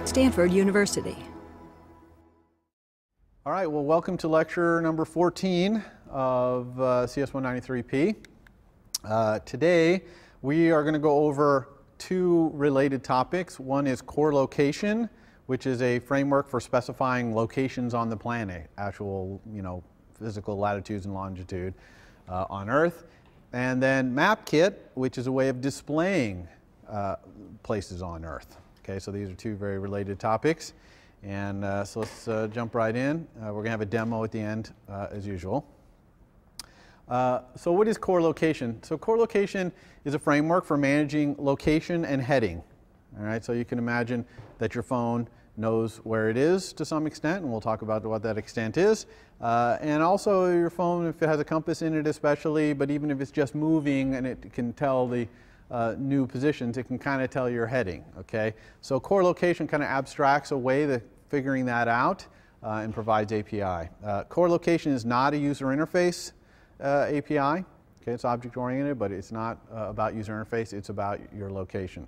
Stanford University. All right, well, welcome to lecture number 14 of CS193P. Today, we are going to go over two related topics. One is core location, which is a framework for specifying locations on the planet, actual, physical latitudes and longitude on Earth. And then MapKit, which is a way of displaying places on Earth. Okay, so these are two very related topics. And so let's jump right in. We're going to have a demo at the end, as usual. So what is core location? So core location is a framework for managing location and heading. All right, so you can imagine that your phone knows where it is to some extent, and we'll talk about what that extent is. And also your phone, if it has a compass in it especially, but even if it's just moving and it can tell the new positions, it can kind of tell your heading, okay? So core location kind of abstracts a way of figuring that out and provides API. Core location is not a user interface API, okay? It's object oriented, but it's not about user interface, it's about your location.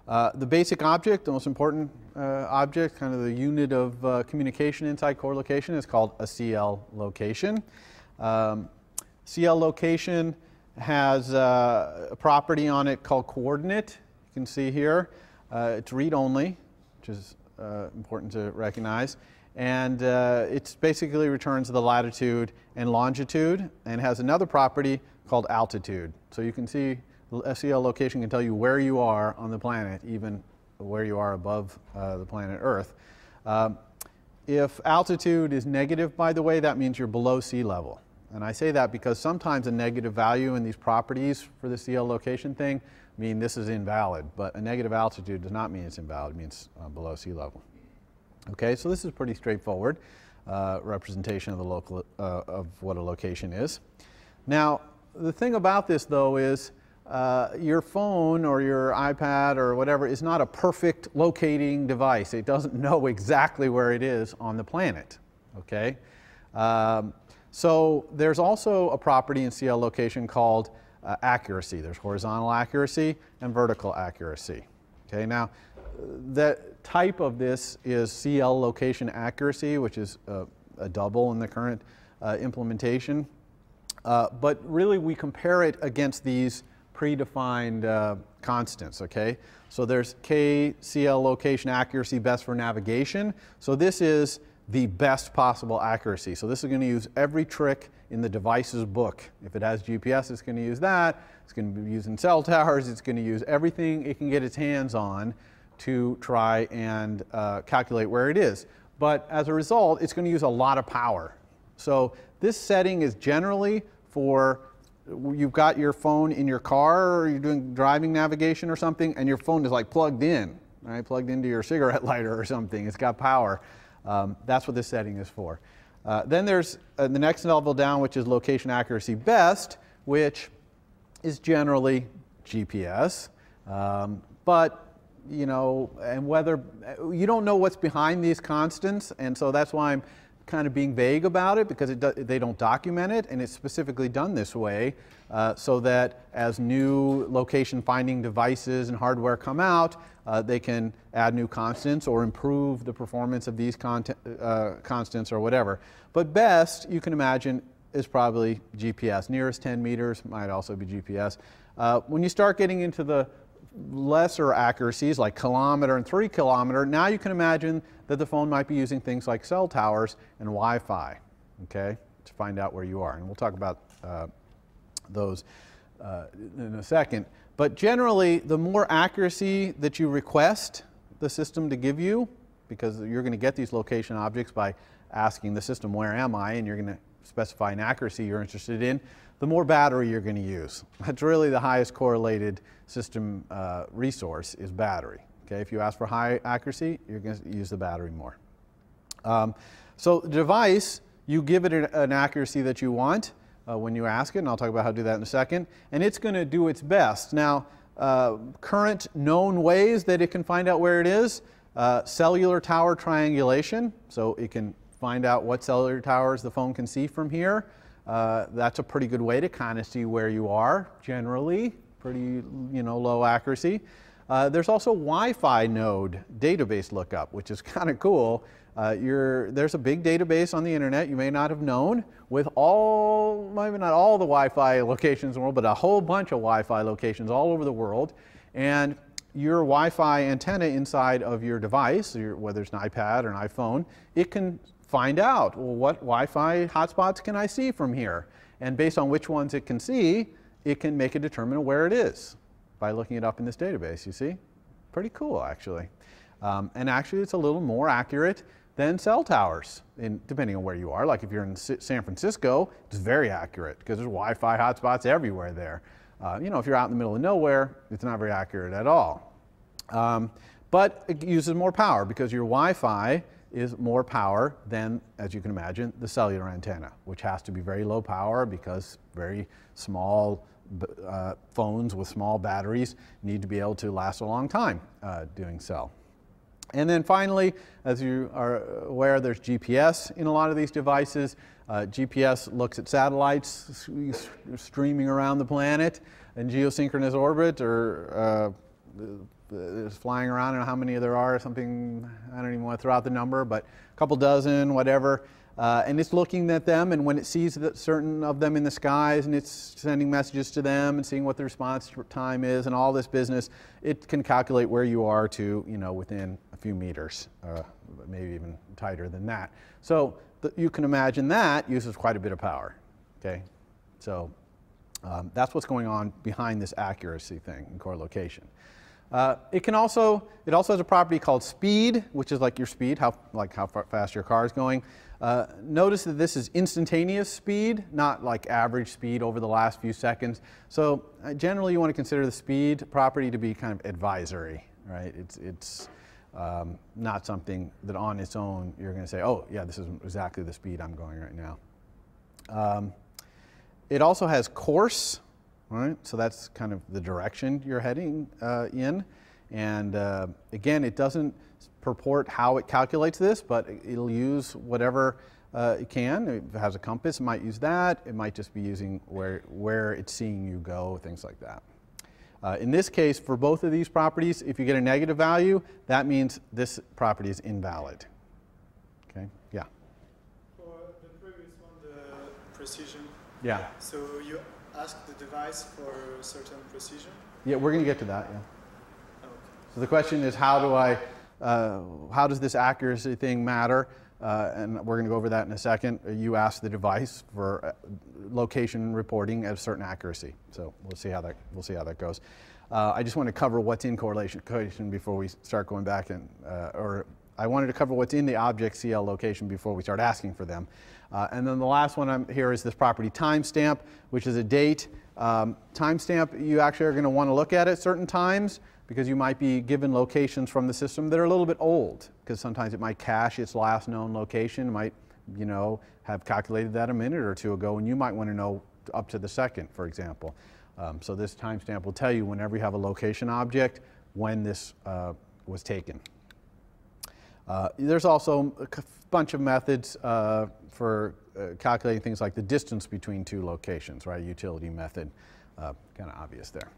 The basic object, the most important object, kind of the unit of communication inside core location is called a CL location. CL location has a property on it called coordinate. You can see here. It's read-only, which is important to recognize. And it basically returns the latitude and longitude and has another property called altitude. So you can see a CL location can tell you where you are on the planet, even where you are above the planet Earth. If altitude is negative, by the way, that means you're below sea level. And I say that because sometimes a negative value in these properties for the CL location thing mean this is invalid, but a negative altitude does not mean it's invalid, it means below sea level. Okay, so this is pretty straightforward representation of the local of what a location is. Now, the thing about this though is your phone or your iPad or whatever is not a perfect locating device. It doesn't know exactly where it is on the planet, okay? So there's also a property in CL location called accuracy. There's horizontal accuracy and vertical accuracy. Okay, now that type of this is CL location accuracy, which is a double in the current implementation. But really we compare it against these predefined constants, okay? So there's KCL location accuracy best for navigation. So this is the best possible accuracy. So this is going to use every trick in the device's book. If it has GPS, it's going to use that. It's going to be using cell towers. It's going to use everything it can get its hands on to try and calculate where it is. But as a result, it's going to use a lot of power. So this setting is generally for you've got your phone in your car or you're doing driving navigation or something and your phone is like plugged in, right? Plugged into your cigarette lighter or something. It's got power. That's what this setting is for. Then there's the next level down, which is location accuracy best, which is generally GPS. But, and whether you don't know what's behind these constants, and so that's why I'm kind of being vague about it, because they don't document it, and it's specifically done this way so that as new location finding devices and hardware come out, they can add new constants or improve the performance of these constants or whatever. But best, you can imagine, is probably GPS. Nearest 10 meters might also be GPS. When you start getting into the lesser accuracies like kilometer and 3 kilometer, now you can imagine that the phone might be using things like cell towers and Wi-Fi, okay, to find out where you are. And we'll talk about those in a second. But generally, the more accuracy that you request the system to give you, because you're going to get these location objects by asking the system, where am I? And you're going to specify an accuracy you're interested in, the more battery you're going to use. That's really the highest correlated system resource is battery. Okay, if you ask for high accuracy, you're going to use the battery more. So the device, you give it an accuracy that you want when you ask it, and I'll talk about how to do that in a second, and it's going to do its best. Now, current known ways that it can find out where it is, cellular tower triangulation, so it can find out what cellular towers the phone can see from here. That's a pretty good way to kind of see where you are, generally, pretty low accuracy. There's also Wi-Fi node database lookup, which is kind of cool. There's a big database on the internet you may not have known with maybe not all the Wi-Fi locations in the world, but a whole bunch of Wi-Fi locations all over the world. And your Wi-Fi antenna inside of your device, whether it's an iPad or an iPhone, it can find out, well, what Wi-Fi hotspots can I see from here? And based on which ones it can see, it can make a determination of where it is by looking it up in this database, you see? Pretty cool, actually. And actually, it's a little more accurate than cell towers, depending on where you are. Like if you're in San Francisco, it's very accurate because there's Wi-Fi hotspots everywhere there. If you're out in the middle of nowhere, it's not very accurate at all. But it uses more power because your Wi-Fi is more power than, as you can imagine, the cellular antenna, which has to be very low power because very small phones with small batteries need to be able to last a long time doing so. And then finally, as you are aware, there's GPS in a lot of these devices. GPS looks at satellites streaming around the planet in geosynchronous orbit, or is flying around. I don't know how many there are, something, I don't even want to throw out the number, but a couple dozen, whatever. And it's looking at them, and when it sees certain of them in the skies, and it's sending messages to them and seeing what the response time is and all this business, it can calculate where you are to, within a few meters, maybe even tighter than that. So you can imagine that uses quite a bit of power, okay? So that's what's going on behind this accuracy thing in core location. It also has a property called speed, which is like your speed, how fast your car is going. Notice that this is instantaneous speed, not like average speed over the last few seconds. So generally you want to consider the speed property to be kind of advisory, right? It's not something that on its own you're going to say, oh yeah, this is exactly the speed I'm going right now. It also has course. All right, so that's kind of the direction you're heading in. And again, it doesn't purport how it calculates this, but it'll use whatever it can. If it has a compass, it might use that. It might just be using where it's seeing you go, things like that. In this case, for both of these properties, if you get a negative value, that means this property is invalid. Okay, yeah? For the previous one, the precision. Yeah. So you ask the device for certain precision? Yeah, we're going to get to that, yeah. Okay. So the question is, how does this accuracy thing matter? And we're going to go over that in a second. You ask the device for location reporting at a certain accuracy. So we'll see how that goes. I just want to cover what's in correlation before we start going back or I wanted to cover what's in the object CL location before we start asking for them. And then the last one here is this property timestamp, which is a date. Timestamp, you actually are going to want to look at certain times because you might be given locations from the system that are a little bit old, because sometimes it might cache its last known location. It might, have calculated that a minute or two ago, and you might want to know up to the second, for example. So this timestamp will tell you whenever you have a location object when this was taken. There's also a bunch of methods for calculating things like the distance between two locations, right? Utility method, kind of obvious there.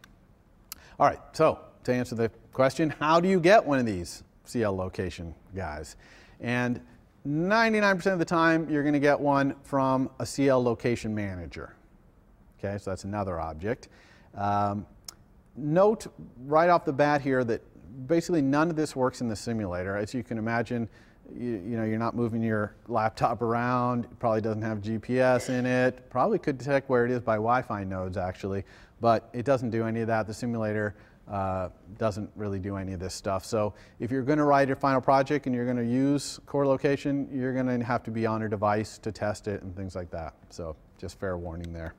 All right, so to answer the question, how do you get one of these CL location guys? And 99% of the time, you're going to get one from a CL location manager. Okay, so that's another object. Note right off the bat here that basically none of this works in the simulator. As you can imagine, you're not moving your laptop around. It probably doesn't have GPS in it. Probably could detect where it is by Wi-Fi nodes, actually, but it doesn't do any of that. The simulator doesn't really do any of this stuff. So if you're going to write your final project and you're going to use core location, you're going to have to be on a device to test it and things like that. So just fair warning there.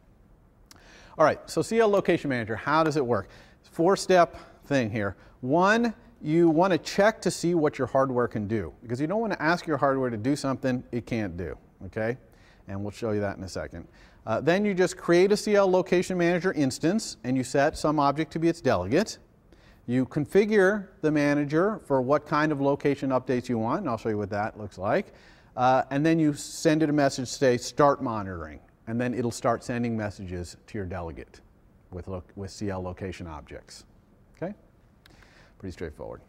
All right, so CL Location Manager, how does it work? Four-step thing here. One, you want to check to see what your hardware can do, because you don't want to ask your hardware to do something it can't do, okay? And we'll show you that in a second. Then you just create a CL Location Manager instance, and you set some object to be its delegate. You configure the manager for what kind of location updates you want, and I'll show you what that looks like. And then you send it a message, say, start monitoring, and then it'll start sending messages to your delegate with CL location objects. Okay? Pretty straightforward.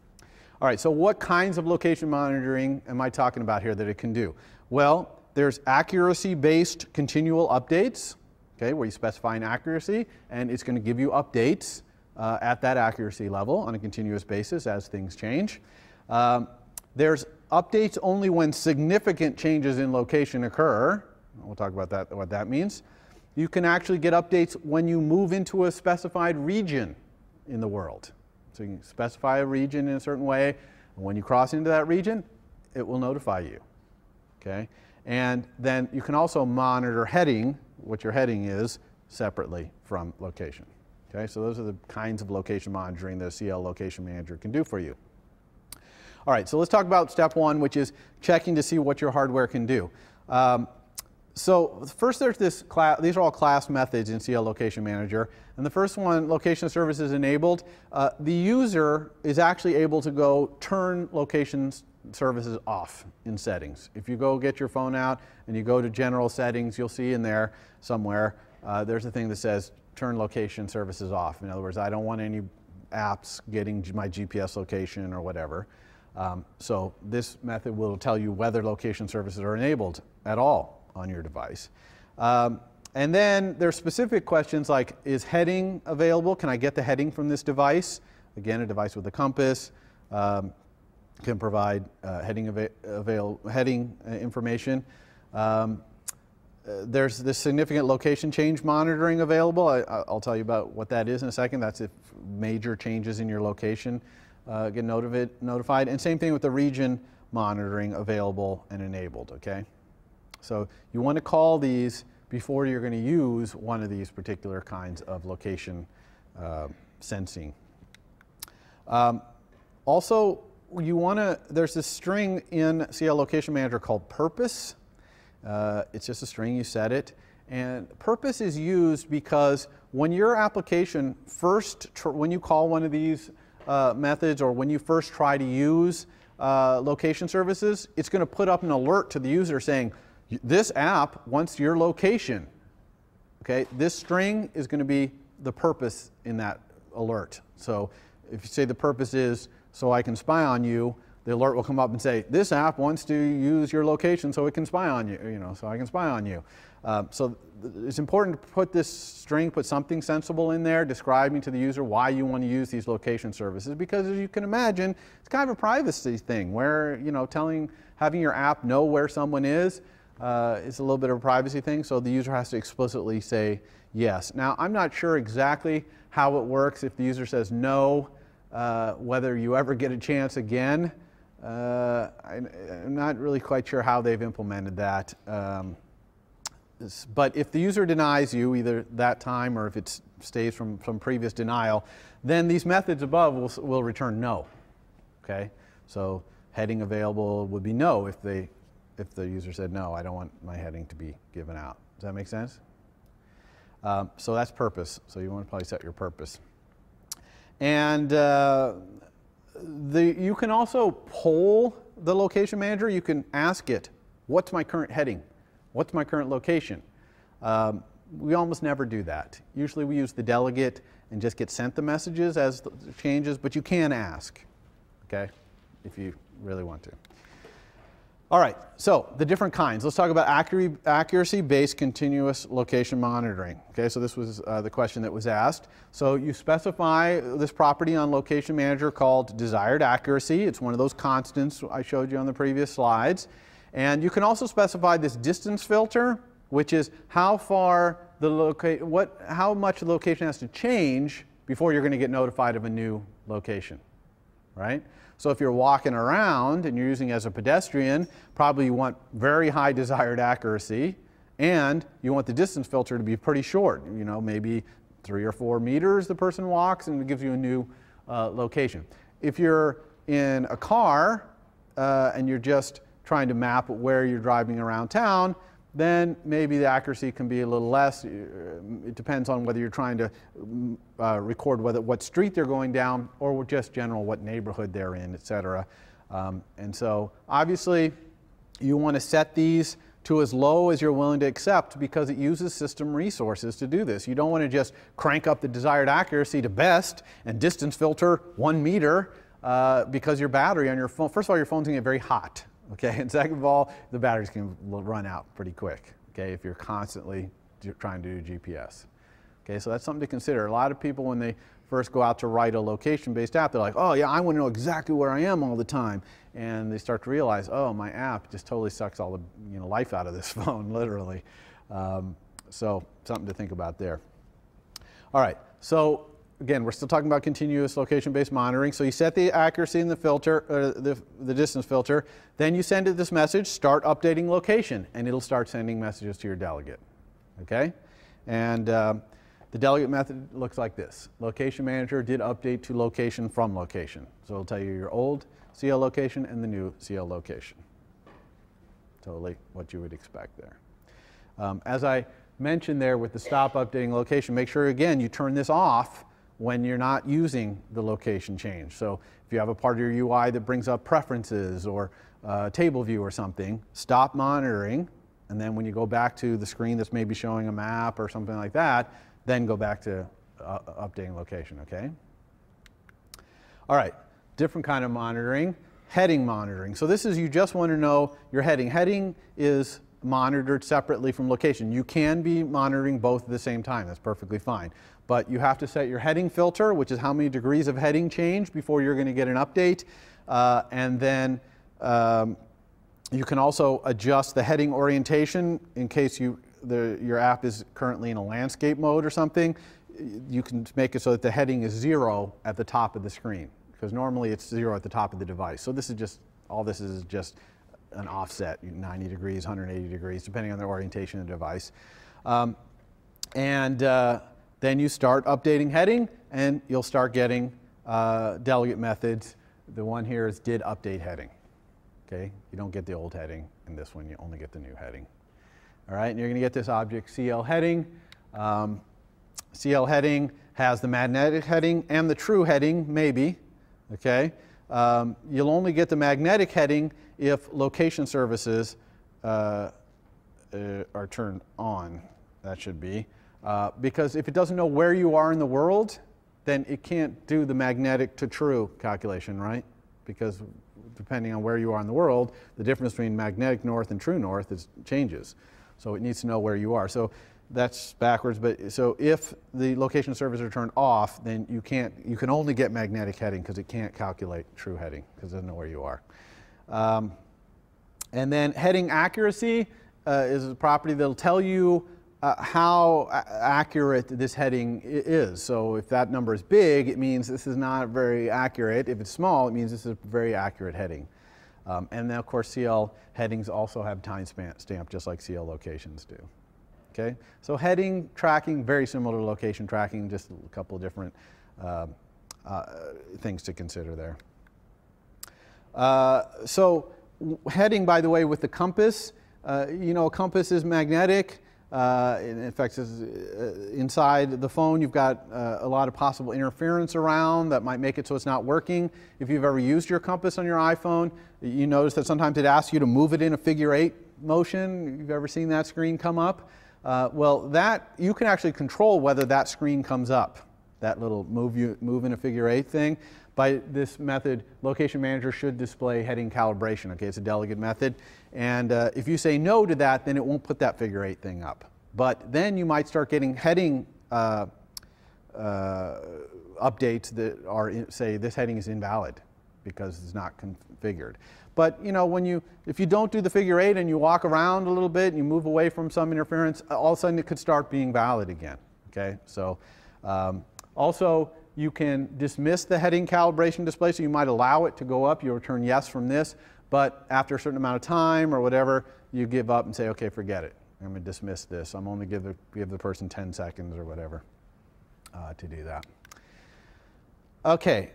All right, so what kinds of location monitoring am I talking about here that it can do? Well, there's accuracy-based continual updates, okay, where you specify an accuracy, and it's going to give you updates at that accuracy level on a continuous basis as things change. There's updates only when significant changes in location occur. We'll talk about that, what that means. You can actually get updates when you move into a specified region in the world. So you can specify a region in a certain way, and when you cross into that region, it will notify you, okay? And then you can also monitor heading, what your heading is, separately from location, okay? So those are the kinds of location monitoring that a CL Location Manager can do for you. All right, so let's talk about step one, which is checking to see what your hardware can do. So first there's this class, these are all class methods in CL Location Manager. And the first one, location services enabled. The user is actually able to go turn location services off in settings. If you go get your phone out and you go to general settings, you'll see in there somewhere, there's a thing that says turn location services off. In other words, I don't want any apps getting my GPS location or whatever. So this method will tell you whether location services are enabled at all on your device. And then there's specific questions like, is heading available? Can I get the heading from this device? Again, a device with a compass can provide heading information. There's this significant location change monitoring available. I'll tell you about what that is in a second. That's if major changes in your location get notified. And same thing with the region monitoring available and enabled, okay? So you want to call these before you're going to use one of these particular kinds of location sensing. Also, you want to, there's this string in CL Location Manager called purpose. It's just a string, you set it. And purpose is used because when your application first, when you call one of these methods or when you first try to use location services, it's going to put up an alert to the user saying, this app wants your location. Okay, this string is going to be the purpose in that alert. So if you say the purpose is so I can spy on you, the alert will come up and say, this app wants to use your location so it can spy on you, so I can spy on you. So it's important to put this string, put something sensible in there describing to the user why you want to use these location services, because as you can imagine, it's kind of a privacy thing where, having your app know where someone is a little bit of a privacy thing, so the user has to explicitly say yes. Now, I'm not sure exactly how it works if the user says no, whether you ever get a chance again. I'm not really quite sure how they've implemented that. But if the user denies you either that time or if it stays from previous denial, then these methods above will return no. Okay? So heading available would be no if the user said no, I don't want my heading to be given out. Does that make sense? So that's purpose. So you want to probably set your purpose. And you can also poll the location manager. You can ask it, what's my current heading? What's my current location? We almost never do that. Usually we use the delegate and just get sent the messages as the changes, but you can ask, okay, if you really want to. All right, so the different kinds. Let's talk about accuracy-based continuous location monitoring. Okay, so this was the question that was asked. So you specify this property on Location Manager called desired accuracy. It's one of those constants I showed you on the previous slides. And you can also specify this distance filter, which is how far how much the location has to change before you're going to get notified of a new location, right? So if you're walking around and you're using it as a pedestrian, probably you want very high desired accuracy, and you want the distance filter to be pretty short, maybe 3 or 4 meters the person walks, and it gives you a new location. If you're in a car and you're just trying to map where you're driving around town, then maybe the accuracy can be a little less. It depends on whether you're trying to record what street they're going down or just general what neighborhood they're in, etc. And so obviously you want to set these to as low as you're willing to accept because it uses system resources to do this. You don't want to just crank up the desired accuracy to best and distance filter 1 meter. because your battery on your phone, first of all, your phone's going to get very hot, okay? And second of all, the batteries can run out pretty quick, okay, if you're constantly trying to do GPS. Okay, so that's something to consider. A lot of people, when they first go out to write a location-based app, they're like, oh yeah, I want to know exactly where I am all the time. And they start to realize, oh, my app just totally sucks all the life out of this phone, literally. So something to think about there. All right, so again, we're still talking about continuous location-based monitoring. So you set the accuracy in the filter, the distance filter, then you send it this message, start updating location, and it'll start sending messages to your delegate. Okay? And the delegate method looks like this. Location manager did update to location from location. So it'll tell you your old CL location and the new CL location. Totally what you would expect there. As I mentioned there with the stop updating location, make sure again you turn this off when you're not using the location change. So if you have a part of your UI that brings up preferences or table view or something, stop monitoring, and then when you go back to the screen that's maybe showing a map or something like that, then go back to updating location, okay? All right, different kind of monitoring, heading monitoring. So this is, you just want to know your heading. Heading is monitored separately from location. You can be monitoring both at the same time, that's perfectly fine. But you have to set your heading filter, which is how many degrees of heading change before you're going to get an update. And then you can also adjust the heading orientation in case your app is currently in a landscape mode or something. You can make it so that the heading is 0 at the top of the screen, because normally it's 0 at the top of the device. So this is just, all this is just an offset, 90 degrees, 180 degrees, depending on the orientation of the device. Then you start updating heading, and you'll start getting delegate methods. The one here is did update heading. Okay, you don't get the old heading. In this one, you only get the new heading. All right, and you're going to get this object CL heading. CL heading has the magnetic heading and the true heading, maybe. Okay, you'll only get the magnetic heading if location services are turned on. That should be. Because if it doesn't know where you are in the world, then it can't do the magnetic to true calculation, right? Because depending on where you are in the world, the difference between magnetic north and true north changes. So it needs to know where you are. So that's backwards. But so if the location services are turned off, then you can only get magnetic heading because it can't calculate true heading because it doesn't know where you are. And then heading accuracy is a property that'll tell you how accurate this heading is. So if that number is big, it means this is not very accurate. If it's small, it means this is a very accurate heading. And then, of course, CL headings also have time stamp, just like CL locations do. Okay? So heading tracking, very similar to location tracking, just a couple of different things to consider there. So heading, by the way, with the compass, you know, a compass is magnetic. In fact, inside the phone, you've got a lot of possible interference around that might make it so it's not working. If you've ever used your compass on your iPhone, you notice that sometimes it asks you to move it in a figure-8 motion. You've ever seen that screen come up? Well, you can actually control whether that screen comes up, that little move in a figure-8 thing. By this method, Location Manager should display heading calibration. Okay, it's a delegate method. And if you say no to that, then it won't put that figure-8 thing up. But then you might start getting heading updates that are say this heading is invalid because it's not configured. But you know, if you don't do the figure-8 and you walk around a little bit and you move away from some interference, all of a sudden it could start being valid again. Okay, so also you can dismiss the heading calibration display, so you might allow it to go up. You'll return yes from this, but after a certain amount of time or whatever, you give up and say, okay, forget it. I'm going to dismiss this. I'm only give the person 10 seconds or whatever to do that. Okay,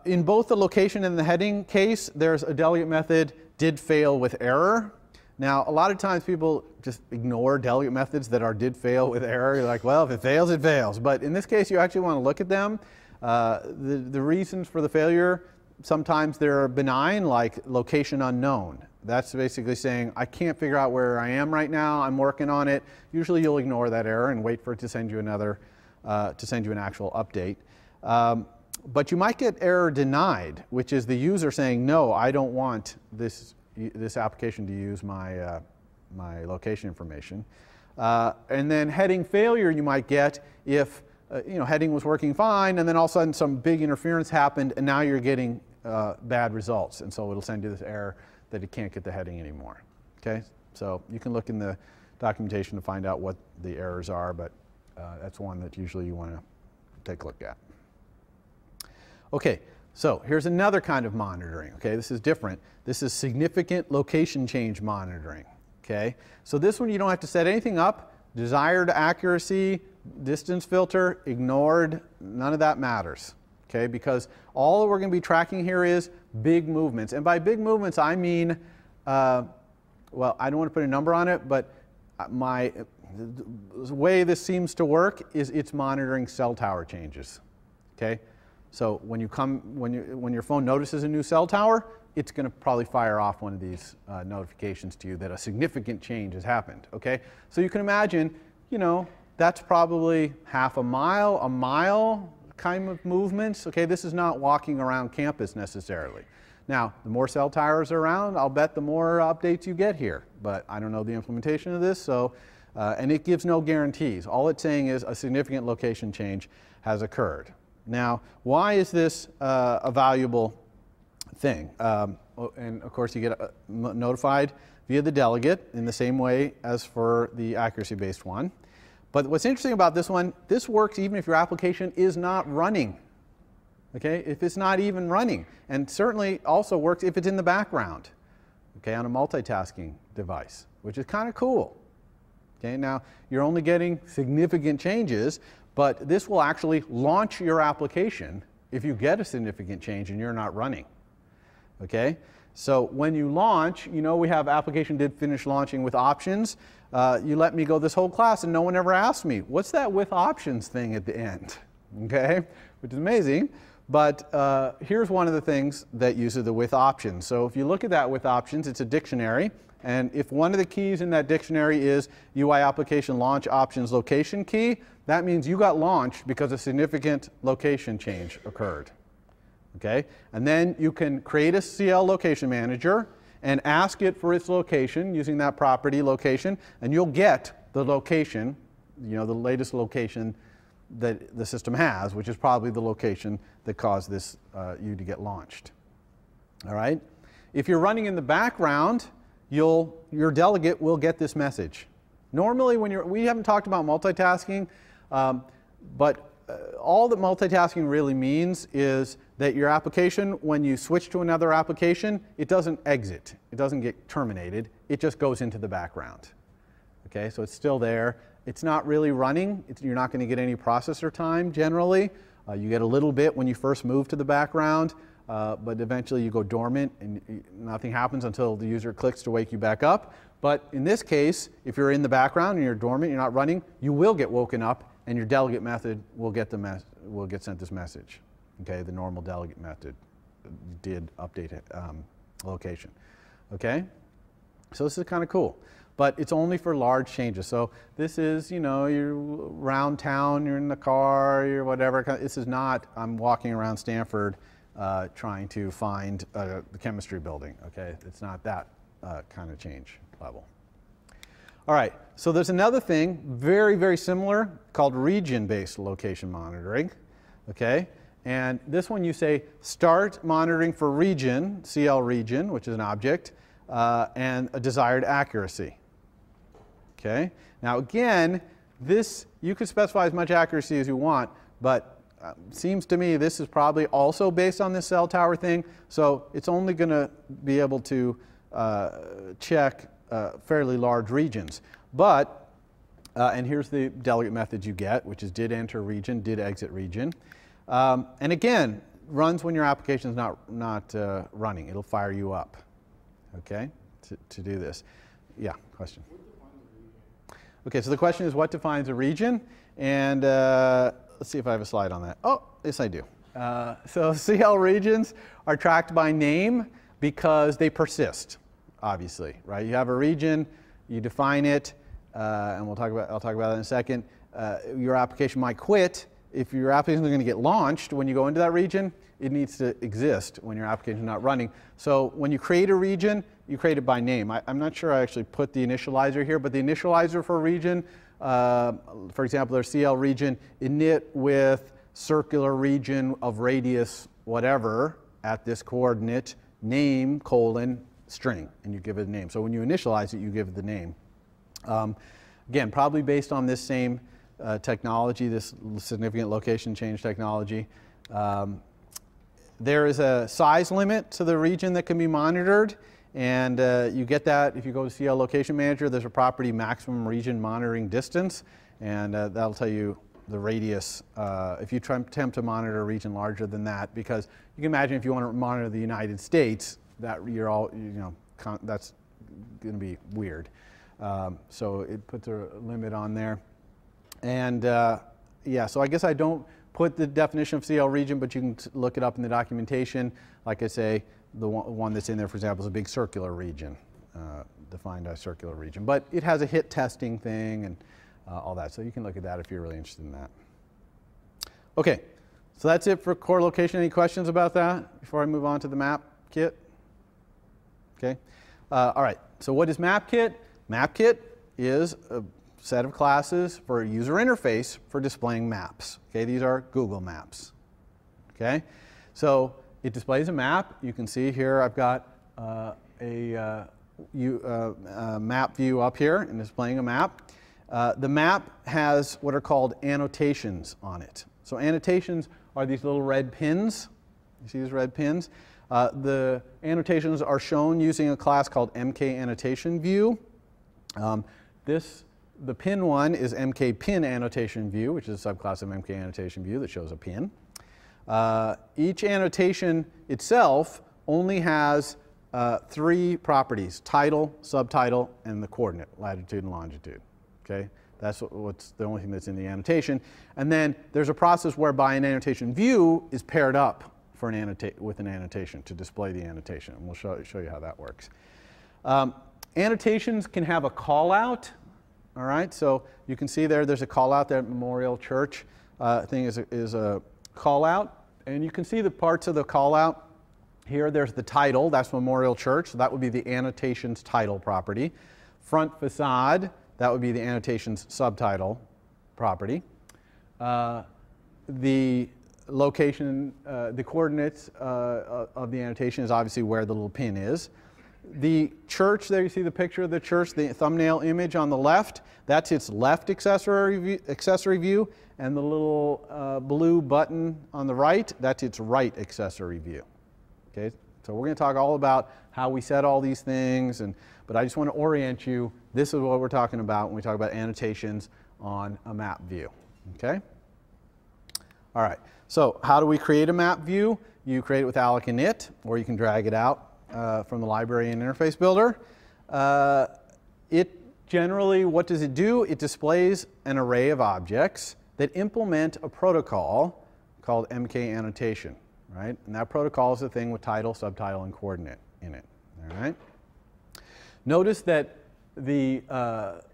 in both the location and the heading case, there's a delegate method did fail with error. Now, a lot of times people just ignore delegate methods that did fail with error. You're like, well, if it fails, it fails. But in this case, you actually want to look at them. The reasons for the failure, sometimes they're benign, like location unknown. That's basically saying, I can't figure out where I am right now. I'm working on it. Usually you'll ignore that error and wait for it to send you an actual update. But you might get error denied, which is the user saying, no, I don't want this application to use my, my location information. And then heading failure you might get if heading was working fine, and then all of a sudden some big interference happened, and now you're getting bad results. And so it'll send you this error that it can't get the heading anymore. Okay? So you can look in the documentation to find out what the errors are, but that's one that usually you want to take a look at. Okay, so here's another kind of monitoring. Okay, this is different. This is significant location change monitoring. Okay, so this one you don't have to set anything up. Desired accuracy, distance filter, ignored, none of that matters. Okay, because all that we're going to be tracking here is big movements. And by big movements, I mean, well, I don't want to put a number on it, but the way this seems to work is it's monitoring cell tower changes. Okay, so when your phone notices a new cell tower, it's going to probably fire off one of these notifications to you that a significant change has happened. Okay, so you can imagine, that's probably half a mile kind of movements. Okay, this is not walking around campus necessarily. Now, the more cell towers are around, I'll bet the more updates you get here. But I don't know the implementation of this, so and it gives no guarantees. All it's saying is a significant location change has occurred. Now, why is this a valuable thing? And of course, you get notified via the delegate in the same way as for the accuracy-based one. But what's interesting about this one, this works even if your application is not running. Okay, if it's not even running, and certainly also works if it's in the background. Okay, on a multitasking device, which is kind of cool. Okay, now you're only getting significant changes, but this will actually launch your application if you get a significant change and you're not running. Okay, so when you launch, we have application did finish launching with options. You let me go this whole class and no one ever asked me, what's that with options thing at the end? Okay, which is amazing. But here's one of the things that uses the with options. So if you look at that with options, it's a dictionary. And if one of the keys in that dictionary is UI application launch options location key, that means you got launched because a significant location change occurred. Okay? And then you can create a CL location manager and ask it for its location using that property location, and you'll get the location, the latest location that the system has, which is probably the location that caused this you to get launched. All right? If you're running in the background, your delegate will get this message. Normally, we haven't talked about multitasking, but all that multitasking really means is that your application, when you switch to another application, it doesn't exit. It doesn't get terminated. It just goes into the background. Okay, so it's still there. It's not really running. You're not going to get any processor time generally. You get a little bit when you first move to the background, but eventually you go dormant and nothing happens until the user clicks to wake you back up. But in this case, if you're in the background and you're dormant, you're not running, you will get woken up and your delegate method will get sent this message. Okay, the normal delegate method did update location. Okay, so this is kind of cool. But it's only for large changes. So this is, you're around town, you're in the car, you're whatever. This is not, I'm walking around Stanford trying to find the chemistry building. Okay, it's not that kind of change level. All right, so there's another thing, very, very similar, called region-based location monitoring. Okay, and this one you say start monitoring for region, CL region, which is an object, and a desired accuracy. Okay. Now again, this you could specify as much accuracy as you want, but seems to me this is probably also based on this cell tower thing. So it's only going to be able to check fairly large regions. But and here's the delegate method you get, which is did enter region, did exit region, and again runs when your application is not running. It'll fire you up. Okay, to do this. Yeah. Question. Okay, so the question is what defines a region? And let's see if I have a slide on that. Oh, yes I do. So CL regions are tracked by name because they persist, obviously, right? You have a region, you define it, and I'll talk about that in a second. Your application might quit, if your application is going to get launched when you go into that region, it needs to exist when your application is not running. So when you create a region, you create it by name. I'm not sure I actually put the initializer here, but the initializer for a region, for example, there's CL region init with circular region of radius whatever at this coordinate, name, colon, string, and you give it a name. So when you initialize it, you give it the name. Again, probably based on this same technology, this significant location change technology. There is a size limit to the region that can be monitored, and you get that if you go to CL Location Manager. There's a property maximum region monitoring distance, and that'll tell you the radius if you attempt to monitor a region larger than that, because you can imagine if you want to monitor the United States, that that's going to be weird. So it puts a limit on there. And yeah, so I guess I don't put the definition of CL region, but you can look it up in the documentation. Like I say, the one that's in there, for example, is a big circular region, defined as circular region. But it has a hit testing thing and all that. So you can look at that if you're really interested in that. Okay, so that's it for core location. Any questions about that before I move on to the map kit? Okay, all right, so what is map kit? Map kit is a set of classes for a user interface for displaying maps. Okay, these are Google Maps. Okay, so it displays a map. You can see here I've got a map view up here and displaying a map. The map has what are called annotations on it. So annotations are these little red pins. You see these red pins? The annotations are shown using a class called MK Annotation View. The pin one is MK Pin Annotation View, which is a subclass of MK Annotation View that shows a pin. Each annotation itself only has 3 properties: title, subtitle, and the coordinate, latitude and longitude. Okay, that's what's the only thing that's in the annotation. And then there's a process whereby an annotation view is paired up for with an annotation to display the annotation. And we'll show you how that works. Annotations can have a call out. All right, so you can see there's a call out there at Memorial Church thing is a call out. And you can see the parts of the call out here. There's the title, that's Memorial Church. So that would be the annotation's title property. Front facade, that would be the annotation's subtitle property. The location, the coordinates of the annotation is obviously where the little pin is. The church, there you see the picture of the church, the thumbnail image on the left, that's its left accessory view, and the little blue button on the right, that's its right accessory view. Okay, so we're going to talk all about how we set all these things, but I just want to orient you. This is what we're talking about when we talk about annotations on a map view. Okay? All right, so how do we create a map view? You create it with alloc init, or you can drag it out from the library and interface builder. It generally, what does it do? It displays an array of objects that implement a protocol called MK annotation, right? And that protocol is the thing with title, subtitle, and coordinate in it, all right? Notice that the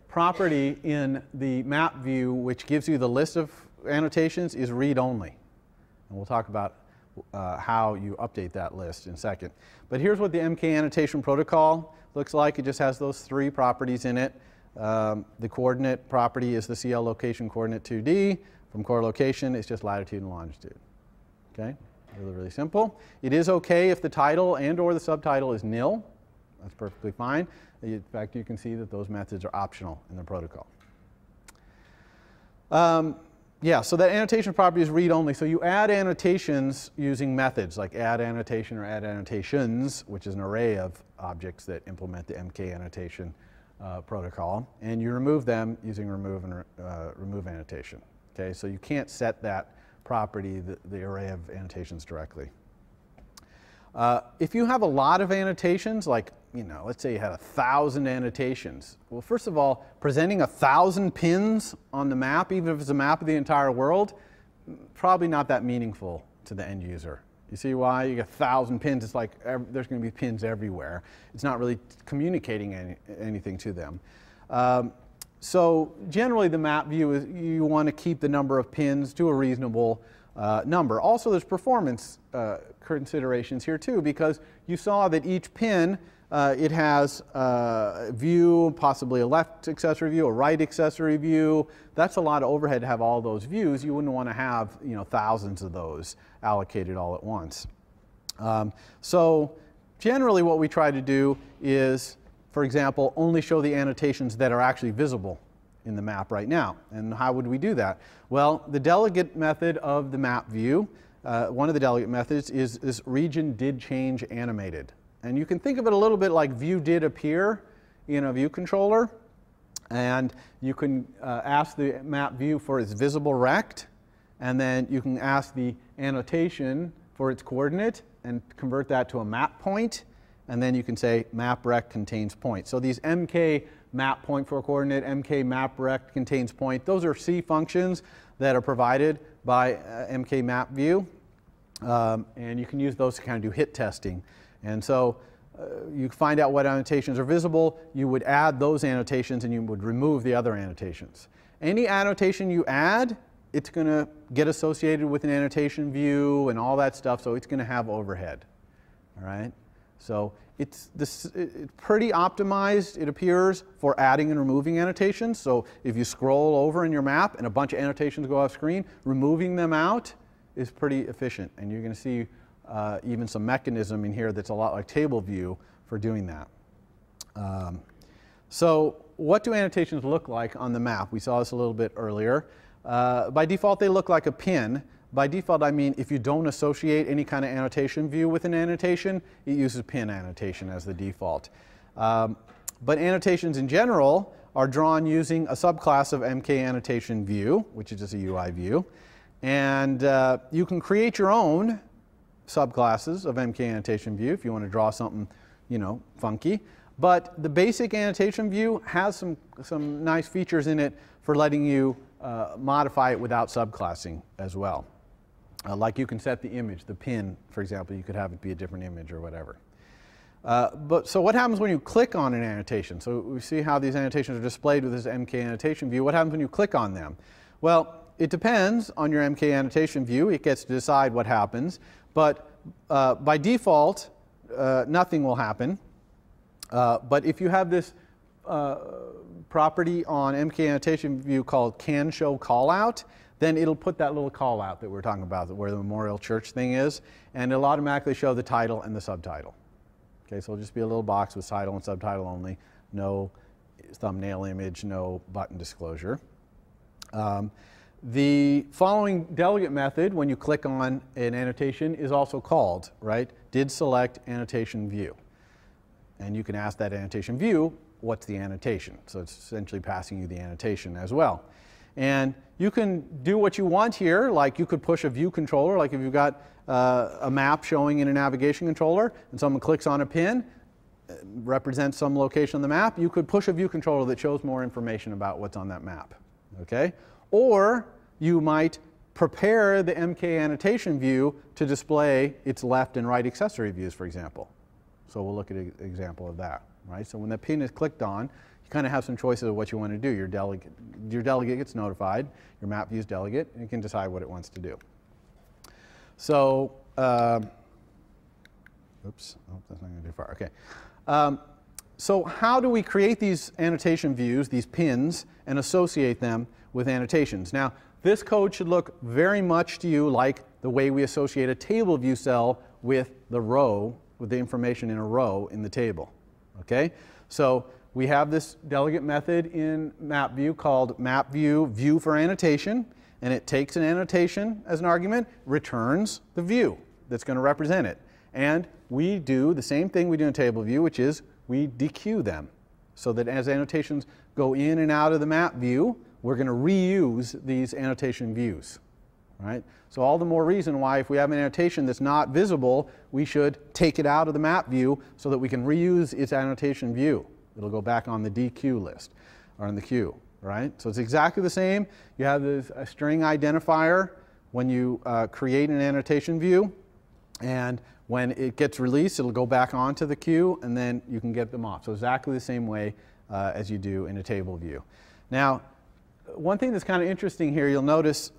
property in the map view, which gives you the list of annotations, is read-only. And we'll talk about how you update that list in a second. But here's what the MK annotation protocol looks like. It just has those 3 properties in it. The coordinate property is the CL location coordinate 2D. From core location, it's just latitude and longitude. Okay, really, really simple. It is okay if the title and or the subtitle is nil. That's perfectly fine. In fact, you can see that those methods are optional in the protocol. Yeah, so that annotation property is read-only. So you add annotations using methods like add annotation or add annotations, which is an array of objects that implement the MK annotation protocol, and you remove them using remove and remove annotation. Okay, so you can't set that property, the array of annotations, directly. If you have a lot of annotations, like, let's say you had 1,000 annotations. Well, first of all, presenting 1,000 pins on the map, even if it's a map of the entire world, probably not that meaningful to the end user. You see why? You get 1,000 pins, it's like there's going to be pins everywhere. It's not really communicating anything to them. So generally the map view is you want to keep the number of pins to a reasonable number. Also there's performance considerations here too, because you saw that each pin it has a view, possibly a left accessory view, a right accessory view. That's a lot of overhead to have all those views. You wouldn't want to have, you know, thousands of those allocated all at once. So generally what we try to do is, for example, only show the annotations that are actually visible in the map right now. And how would we do that? Well, the delegate method of the map view, one of the delegate methods is this region did change animated. And you can think of it a little bit like view did appear in a view controller. And you can ask the map view for its visible rect. And then you can ask the annotation for its coordinate and convert that to a map point. And then you can say map rect contains point. So these MK map point for a coordinate, MK map rect contains point, those are C functions that are provided by MK map view. And you can use those to kind of do hit testing. And so you find out what annotations are visible, you would add those annotations and you would remove the other annotations. Any annotation you add, it's going to get associated with an annotation view and all that stuff, so it's going to have overhead. All right? So it's pretty optimized, it appears, for adding and removing annotations. So if you scroll over in your map and a bunch of annotations go off screen, removing them out is pretty efficient. And you're going to see even some mechanism in here that's a lot like table view for doing that. So what do annotations look like on the map? We saw this a little bit earlier. By default, they look like a pin. By default, I mean if you don't associate any kind of annotation view with an annotation, it uses pin annotation as the default. But annotations in general are drawn using a subclass of MK annotation view, which is just a UI view. And you can create your own subclasses of MK annotation view if you want to draw something, you know, funky. But the basic annotation view has some nice features in it for letting you modify it without subclassing as well. Like you can set the image, the pin, for example, you could have it be a different image or whatever. So what happens when you click on an annotation? So we see how these annotations are displayed with this MK annotation view. What happens when you click on them? Well, it depends on your MK annotation view. It gets to decide what happens. But by default, nothing will happen. But if you have this property on MK annotation view called can show callout, then it'll put that little callout that we're talking about, where the Memorial Church thing is, and it'll automatically show the title and the subtitle. Okay, so it'll just be a little box with title and subtitle only, no thumbnail image, no button disclosure. The following delegate method, when you click on an annotation, is also called, right? Did select annotation view. And you can ask that annotation view, what's the annotation? So it's essentially passing you the annotation as well. And you can do what you want here, like you could push a view controller, like if you've got a map showing in a navigation controller and someone clicks on a pin, represents some location on the map, you could push a view controller that shows more information about what's on that map. Okay? Or you might prepare the MK annotation view to display its left and right accessory views, for example. So we'll look at an example of that. Right? So when the pin is clicked on, you kind of have some choices of what you want to do. Your delegate gets notified, your map views delegate, and you can decide what it wants to do. So, oops, oh, that's not going to do far. Okay. So how do we create these annotation views, these pins, and associate them with annotations? Now, this code should look very much to you like the way we associate a table view cell with the row, with the information in a row in the table. Okay? So we have this delegate method in map view called map view view for annotation, and it takes an annotation as an argument, returns the view that's going to represent it. And we do the same thing we do in table view, which is we dequeue them, so that as annotations go in and out of the map view, we're going to reuse these annotation views. Right? So all the more reason why if we have an annotation that's not visible, we should take it out of the map view so that we can reuse its annotation view. It'll go back on the dequeue list, or in the queue. Right? So it's exactly the same. You have this a string identifier when you create an annotation view, and when it gets released, it'll go back onto the queue, and then you can get them off. So exactly the same way as you do in a table view. Now, one thing that's kind of interesting here, you'll notice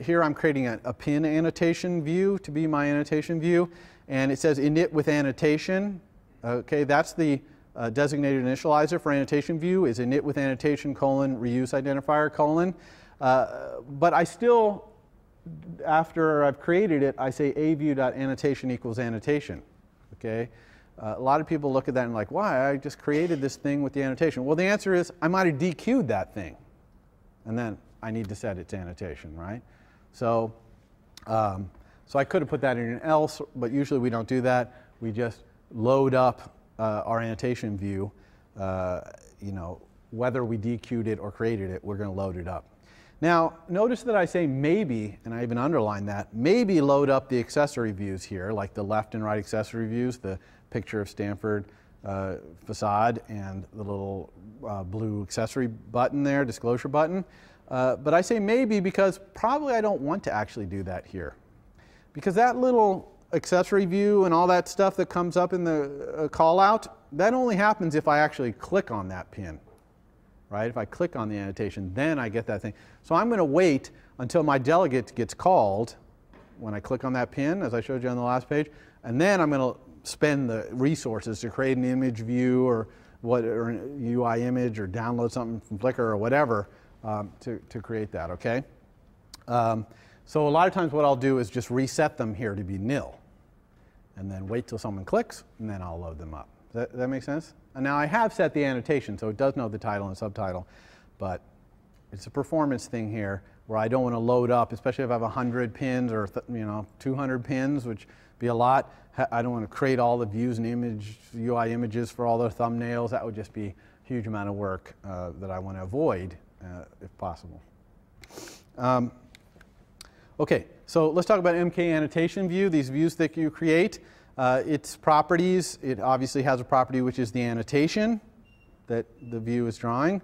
here I'm creating a pin annotation view to be my annotation view, and it says init with annotation. Okay, that's the designated initializer for annotation view is init with annotation : reuse identifier : but I still, after I've created it, I say aview.annotation equals annotation. Okay, a lot of people look at that and like, why? I just created this thing with the annotation. Well, the answer is I might have dequeued that thing, and then I need to set it to annotation, right? So, so I could have put that in an else, but usually we don't do that. We just load up our annotation view. You know, whether we dequeued it or created it, we're going to load it up. Now, notice that I say maybe, and I even underline that, maybe load up the accessory views here, like the left and right accessory views, the picture of Stanford facade and the little blue accessory button there, disclosure button. But I say maybe because probably I don't want to actually do that here. Because that little accessory view and all that stuff that comes up in the call out, that only happens if I actually click on that pin. Right? If I click on the annotation, then I get that thing. So I'm going to wait until my delegate gets called when I click on that pin, as I showed you on the last page, and then I'm going to spend the resources to create an image view or an UI image or download something from Flickr or whatever to create that, okay? So a lot of times what I'll do is just reset them here to be nil, and then wait till someone clicks, and then I'll load them up. Does that make sense? And now I have set the annotation, so it does know the title and subtitle, but it's a performance thing here where I don't want to load up, especially if I have 100 pins or 200 pins, which would be a lot. I don't want to create all the views and UI images for all the thumbnails. That would just be a huge amount of work that I want to avoid if possible. Okay, so let's talk about MK annotation view, these views that you create. Its properties, it obviously has a property which is the annotation that the view is drawing.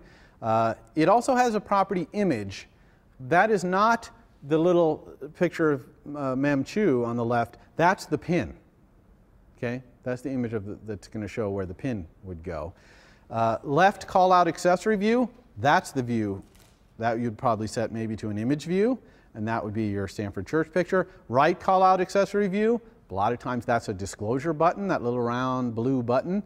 It also has a property image. That is not the little picture of Mem Chu on the left. That's the pin. Okay, that's the image of that's going to show where the pin would go. Left callout accessory view, that's the view that you'd probably set maybe to an image view, and that would be your Stanford church picture. Right callout accessory view, a lot of times that's a disclosure button, that little round blue button.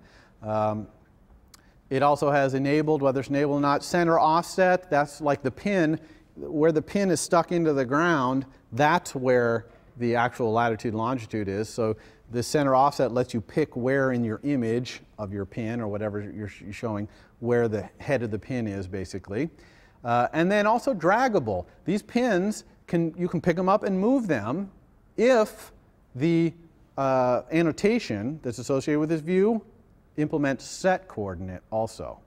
It also has enabled, whether it's enabled or not, center offset. That's like the pin, where the pin is stuck into the ground, that's where the actual latitude and longitude is. So the center offset lets you pick where in your image of your pin or whatever you're showing, where the head of the pin is basically. And then also draggable. These pins, you can pick them up and move them if the annotation that's associated with this view implements set coordinate also.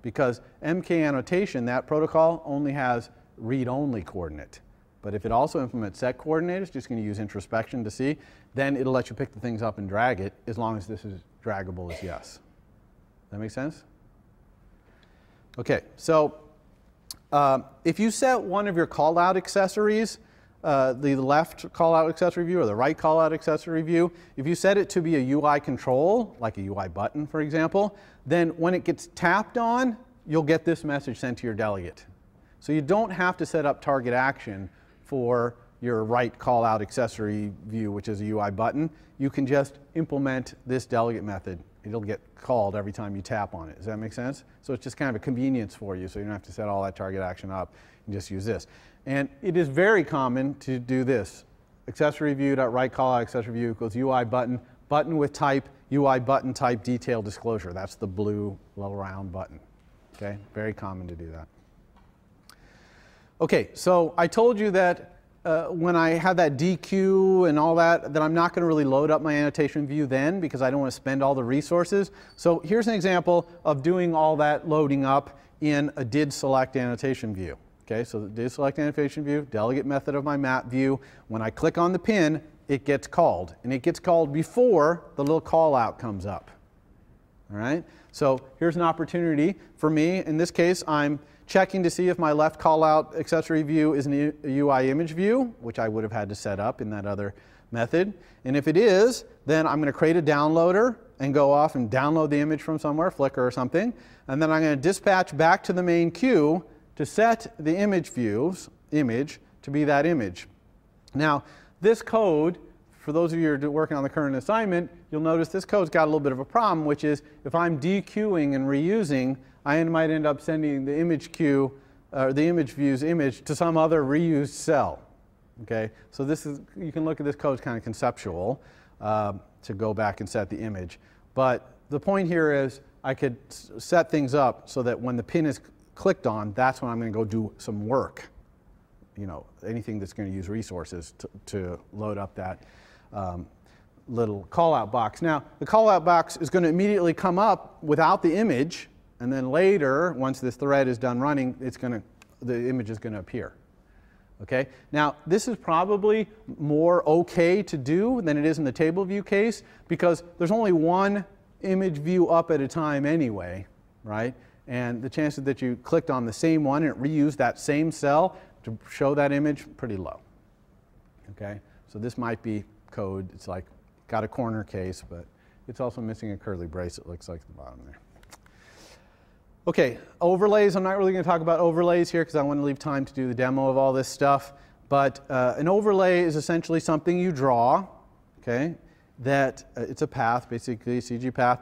Because MK annotation, that protocol, only has read-only coordinate. But if it also implements set coordinate, it's just going to use introspection to see, then it'll let you pick the things up and drag it as long as this is draggable as yes. Does that make sense? Okay, so if you set one of your call-out accessories, the left call-out accessory view or the right call-out accessory view, if you set it to be a UI control, like a UI button, for example, then when it gets tapped on, you'll get this message sent to your delegate. So you don't have to set up target action for your right call-out accessory view, which is a UI button. You can just implement this delegate method. It'll get called every time you tap on it. Does that make sense? So it's just kind of a convenience for you, so you don't have to set all that target action up and just use this. And it is very common to do this. Accessory view.right callout accessory view equals UI button, button with type, UI button type detail disclosure. That's the blue little round button. Okay, very common to do that. Okay, so I told you that when I have that DQ and all that, that I'm not going to really load up my annotation view then because I don't want to spend all the resources. So here's an example of doing all that loading up in a did select annotation view. Okay, so the did select annotation view, delegate method of my map view. When I click on the pin, it gets called, and it gets called before the little call out comes up. All right, so here's an opportunity for me. In this case, I'm checking to see if my left callout accessory view is a UI image view, which I would have had to set up in that other method. And if it is, then I'm going to create a downloader and go off and download the image from somewhere, Flickr or something. And then I'm going to dispatch back to the main queue to set the image to be that image. Now, this code, for those of you who are working on the current assignment, you'll notice this code's got a little bit of a problem, which is if I'm dequeuing and reusing, I might end up sending the image queue, the image view's image to some other reused cell. Okay, so this is, you can look at this code as kind of conceptual to go back and set the image. But the point here is I could set things up so that when the pin is clicked on, that's when I'm going to go do some work. You know, anything that's going to use resources to load up that little callout box. Now, the callout box is going to immediately come up without the image, and then later, once this thread is done running, the image is going to appear. Okay? Now, this is probably more okay to do than it is in the table view case because there's only one image view up at a time anyway, right? And the chances that you clicked on the same one and it reused that same cell to show that image, pretty low. Okay? So this might be code. It's like got a corner case, but it's also missing a curly brace, it looks like at the bottom there. Okay, overlays. I'm not really going to talk about overlays here because I want to leave time to do the demo of all this stuff. But an overlay is essentially something you draw, okay, that it's a path, basically a CG path,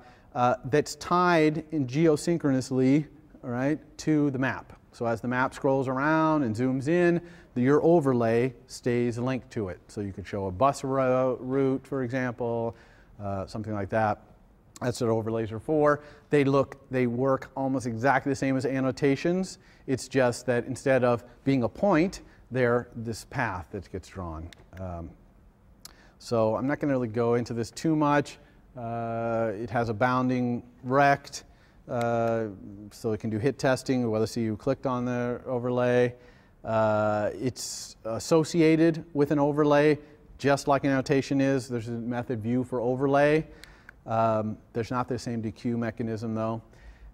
that's tied in geosynchronously, all right, to the map. So as the map scrolls around and zooms in, your overlay stays linked to it. So you could show a bus route, for example, something like that. That's what overlays are for. They work almost exactly the same as annotations. It's just that instead of being a point, they're this path that gets drawn. So I'm not going to really go into this too much. It has a bounding rect, so it can do hit testing, whether you clicked on the overlay. It's associated with an overlay, just like an annotation is. There's a method view for overlay. There's not the same dequeue mechanism though.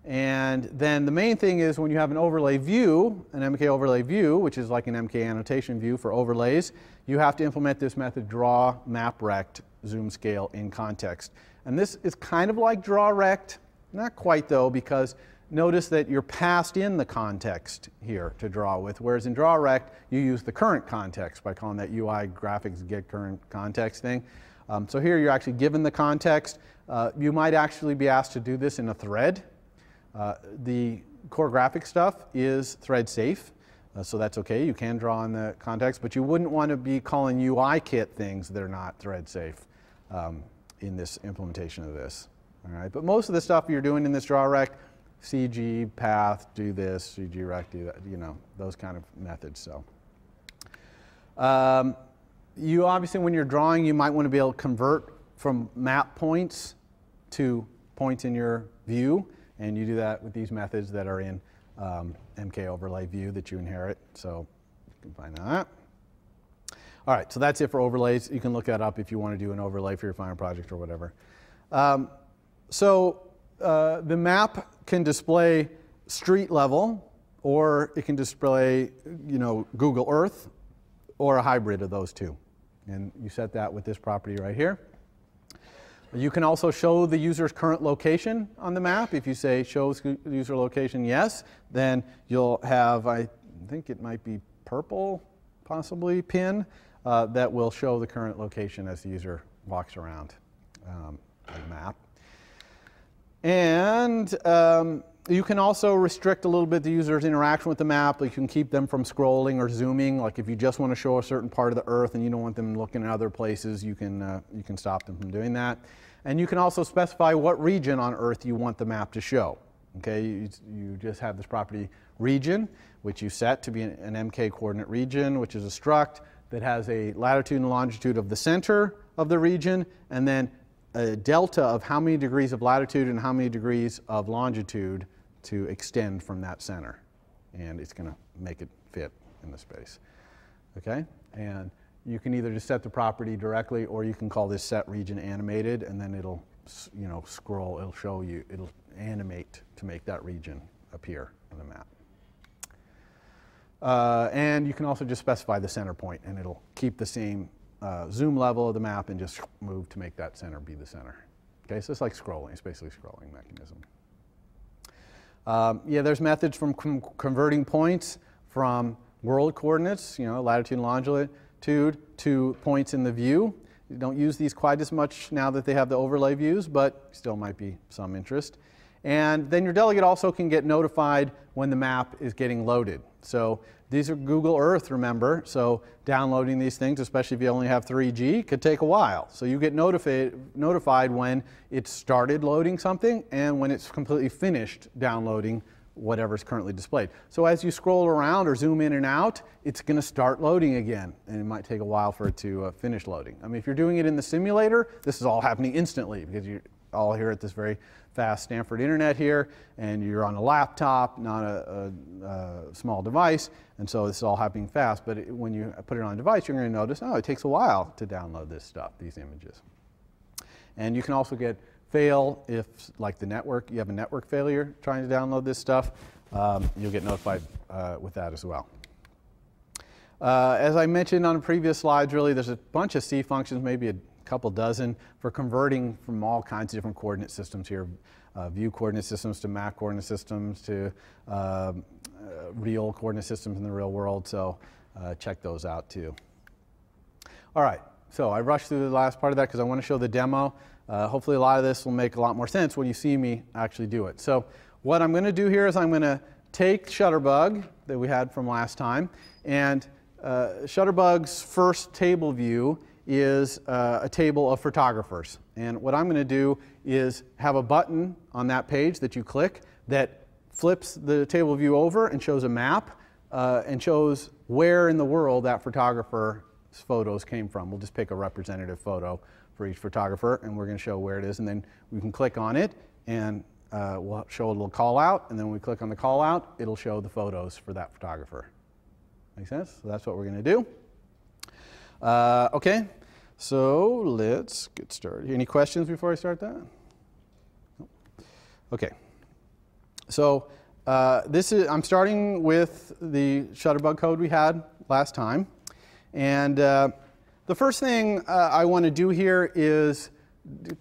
And then the main thing is when you have an overlay view, an MK overlay view, which is like an MK annotation view for overlays, you have to implement this method draw map rect zoom scale in context. And this is kind of like draw rect, not quite though, because notice that you're passed in the context here to draw with, whereas in draw rect you use the current context by calling that UI graphics get current context thing. So here you're actually given the context. You might actually be asked to do this in a thread. The core graphic stuff is thread safe, so that's okay. You can draw in the context, but you wouldn't want to be calling UI kit things that are not thread safe in this implementation of this. All right, but most of the stuff you're doing in this draw rect, CG path, do this, CG rect, do that, you know, those kind of methods. So. You obviously, when you're drawing, you might want to be able to convert from map points to points in your view, and you do that with these methods that are in MK overlay view that you inherit. So you can find that. All right, so that's it for overlays. You can look that up if you want to do an overlay for your final project or whatever. The map can display street level, or it can display, you know, Google Earth, or a hybrid of those two. And you set that with this property right here. You can also show the user's current location on the map. If you say shows user location yes, then you'll have, I think it might be purple, possibly, pin that will show the current location as the user walks around the map. And you can also restrict a little bit the user's interaction with the map. You can keep them from scrolling or zooming. Like if you just want to show a certain part of the Earth and you don't want them looking at other places, you can stop them from doing that. And you can also specify what region on Earth you want the map to show. Okay, you just have this property region, which you set to be an MK coordinate region, which is a struct that has a latitude and longitude of the center of the region, and then a delta of how many degrees of latitude and how many degrees of longitude to extend from that center. And it's going to make it fit in the space. Okay? And you can either just set the property directly, or you can call this set region animated, and then it'll, you know, scroll, it'll show you, it'll animate to make that region appear on the map. And you can also just specify the center point, and it'll keep the same zoom level of the map and just move to make that center be the center. Okay, so it's like scrolling. It's basically a scrolling mechanism. Yeah, there's methods from converting points from world coordinates, latitude and longitude, to points in the view. You don't use these quite as much now that they have the overlay views, but still might be some interest. And then your delegate also can get notified when the map is getting loaded. So these are Google Earth, remember, so downloading these things, especially if you only have 3G, could take a while. So you get notified when it started loading something and when it's completely finished downloading whatever's currently displayed. So as you scroll around or zoom in and out, it's going to start loading again, and it might take a while for it to finish loading. I mean, if you're doing it in the simulator, this is all happening instantly because you're all here at this very fast Stanford internet here, and you're on a laptop, not a small device, and so this is all happening fast. But when you put it on a device, you're going to notice, oh, it takes a while to download this stuff, these images. And you can also get fail if, like the network, you have a network failure trying to download this stuff, you'll get notified with that as well. As I mentioned on the previous slides, really, there's a bunch of C functions, maybe a couple dozen, for converting from all kinds of different coordinate systems here, view coordinate systems to map coordinate systems to real coordinate systems in the real world, so check those out too. All right, so I rushed through the last part of that because I want to show the demo. Hopefully a lot of this will make a lot more sense when you see me actually do it. So what I'm going to do here is I'm going to take Shutterbug that we had from last time, and Shutterbug's first table view is a table of photographers. And what I'm going to do is have a button on that page that you click that flips the table view over and shows a map and shows where in the world that photographer's photos came from. We'll just pick a representative photo for each photographer, and we're going to show where it is, and then we can click on it, and we'll show a little call out, and then when we click on the call out, it'll show the photos for that photographer. Make sense? So that's what we're going to do. Okay, so let's get started. Any questions before I start that? Okay. So I'm starting with the Shutterbug code we had last time, and the first thing I want to do here is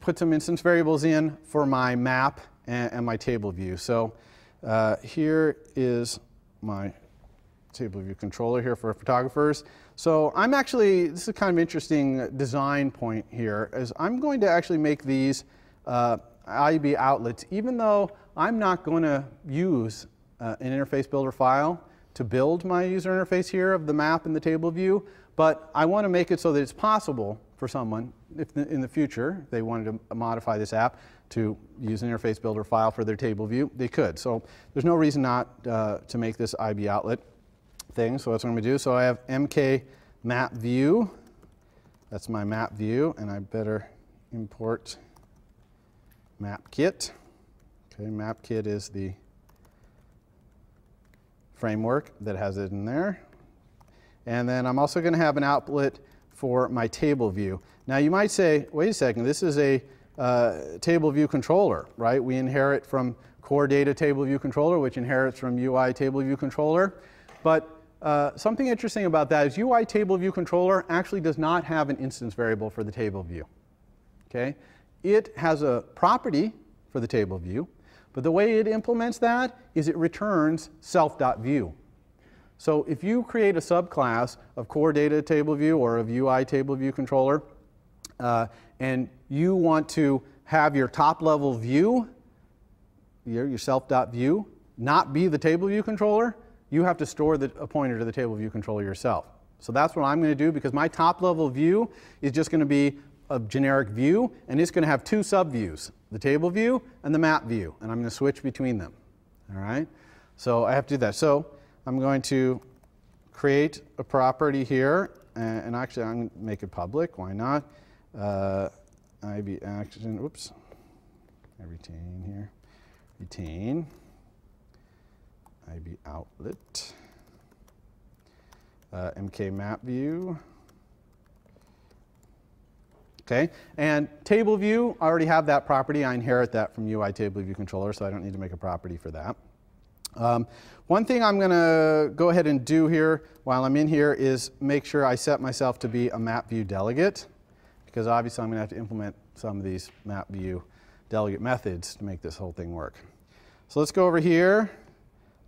put some instance variables in for my map and my table view. So here is my table view controller here for photographers. So I'm actually, this is a kind of interesting design point here, is I'm going to actually make these IB outlets, even though I'm not going to use an interface builder file to build my user interface here of the map and the table view. But I want to make it so that it's possible for someone, if in the future, if they wanted to modify this app to use an interface builder file for their table view, they could. So there's no reason not to make this IB outlet thing. So that's what I'm going to do. So I have MK map view. That's my map view, and I better import map kit. Okay, map kit is the framework that has it in there. And then I'm also going to have an outlet for my table view. Now you might say, wait a second, this is a table view controller, right? We inherit from core data table view controller, which inherits from UI table view controller. But something interesting about that is UI table view controller actually does not have an instance variable for the table view. Okay? It has a property for the table view, but the way it implements that is it returns self.view. So if you create a subclass of core data table view or of UI table view controller, and you want to have your top level view, your self.view, not be the table view controller, you have to store a pointer to the table view controller yourself. So that's what I'm going to do, because my top level view is just going to be a generic view, and it's going to have two subviews, the table view and the map view, and I'm going to switch between them. All right? So I have to do that. So I'm going to create a property here, and actually I'm going to make it public. Why not? IB action, oops, I retain here, retain, IB outlet, MK map view. Okay, and table view, I already have that property. I inherit that from UI table view controller, so I don't need to make a property for that. One thing I'm going to go ahead and do here while I'm in here is make sure I set myself to be a map view delegate, because obviously I'm going to have to implement some of these map view delegate methods to make this whole thing work. So let's go over here.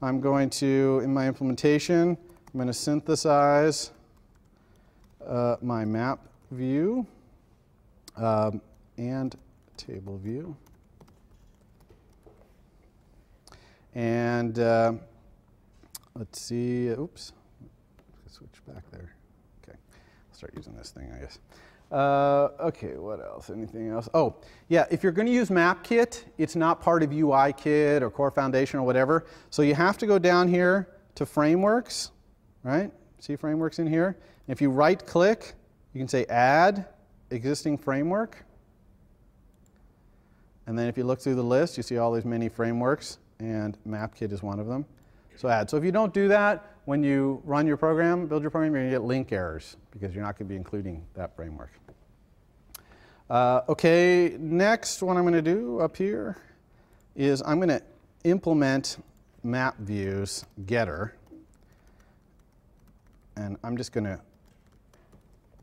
I'm going to, in my implementation, I'm going to synthesize my map view and table view. And let's see, oops, switch back there. Okay, I'll start using this thing, I guess. Okay, what else? Anything else? Oh, yeah, if you're going to use MapKit, it's not part of UIKit or Core Foundation or whatever. So you have to go down here to Frameworks, right? See Frameworks in here? And if you right-click, you can say Add Existing Framework. And then if you look through the list, you see all these many frameworks, and MapKit is one of them. So Add. So if you don't do that, when you run your program, build your program, you're going to get link errors because you're not going to be including that framework. Okay, next what I'm going to do up here is I'm going to implement map views getter. And I'm just going to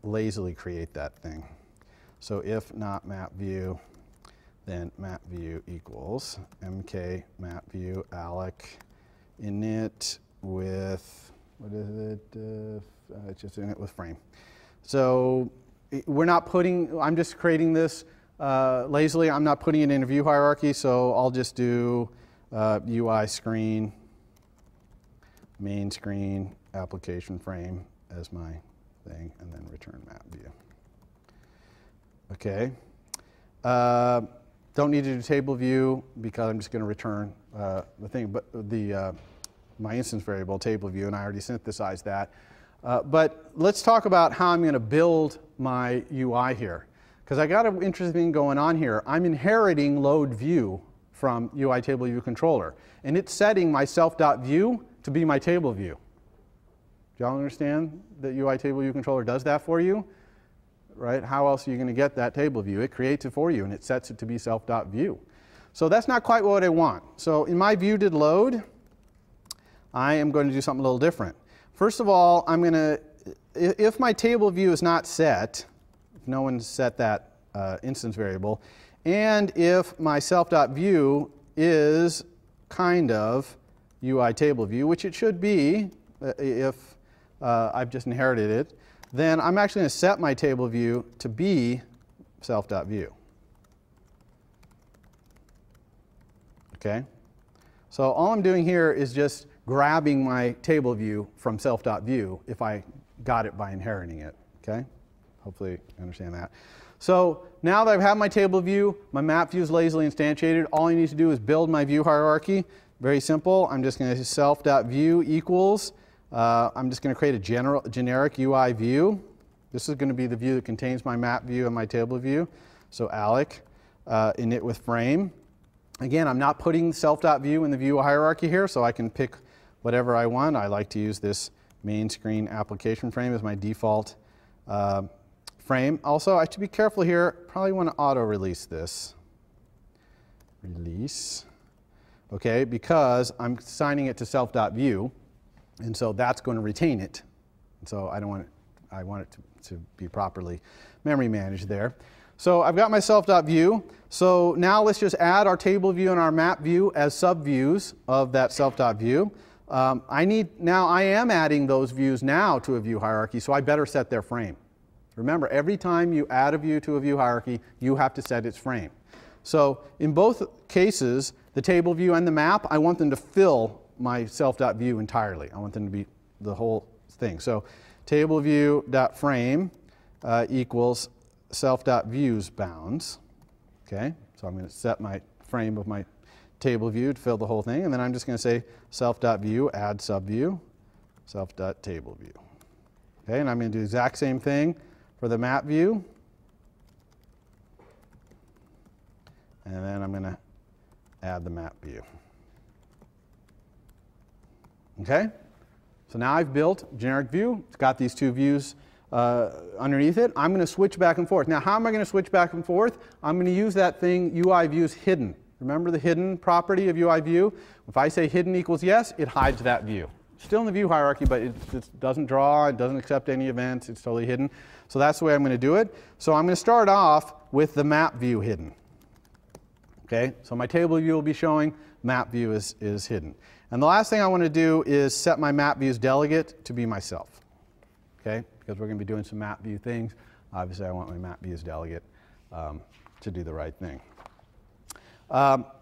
lazily create that thing. So if not map view, then map view equals mk map view alloc init with, what is it? Just init with frame. So we're not putting, I'm just creating this lazily. I'm not putting it in a view hierarchy, so I'll just do UI screen, main screen, application frame as my thing, and then return map view. Okay. Don't need to do table view because I'm just going to return the thing, but my instance variable table view, and I already synthesized that. But let's talk about how I'm going to build my UI here, because I got an interesting thing going on here. I'm inheriting load view from UI table view controller, and it's setting my self.view to be my table view. Do y'all understand that UI table view controller does that for you? Right? How else are you going to get that table view? It creates it for you, and it sets it to be self.view. So that's not quite what I want. So in my view did load, I am going to do something a little different. First of all, I'm going to, if my table view is not set, if no one set that instance variable, and if my self.view is kind of UI table view, which it should be if I've just inherited it, then I'm actually going to set my table view to be self.view. Okay? So all I'm doing here is just grabbing my table view from self.view if I got it by inheriting it. Okay? Hopefully you understand that. So now that I've had my table view, my map view is lazily instantiated. All I need to do is build my view hierarchy. Very simple. I'm just going to do self.view equals. I'm just going to create a generic UI view. This is going to be the view that contains my map view and my table view. So alloc init with frame. Again, I'm not putting self.view in the view hierarchy here, so I can pick whatever I want. I like to use this main screen application frame as my default frame. Also, I should be careful here. Probably want to auto-release this. Release. Okay, because I'm assigning it to self.view. And so that's going to retain it. And so I don't want it, I want it to be properly memory managed there. So I've got my self.view. So now let's just add our table view and our map view as subviews of that self.view. Now I am adding those views now to a view hierarchy, so I better set their frame. Remember, every time you add a view to a view hierarchy, you have to set its frame. So in both cases, the table view and the map, I want them to fill my self.view entirely. I want them to be the whole thing. So table view.frame equals self.views bounds. Okay, so I'm going to set my frame of my table view to fill the whole thing, and then I'm just going to say self.view add subview self.table view. Okay, and I'm going to do the exact same thing for the map view. And then I'm going to add the map view. Okay? So now I've built a generic view. It's got these two views underneath it. I'm going to switch back and forth. Now, how am I going to switch back and forth? I'm going to use that thing UI views hidden. Remember the hidden property of UI view? If I say hidden equals yes, it hides that view. Still in the view hierarchy, but it doesn't draw, it doesn't accept any events, it's totally hidden. So that's the way I'm going to do it. So I'm going to start off with the map view hidden. Okay, so my table view will be showing map view is hidden. And the last thing I want to do is set my map views delegate to be myself. Okay? Because we're going to be doing some map view things. Obviously, I want my map views delegate to do the right thing.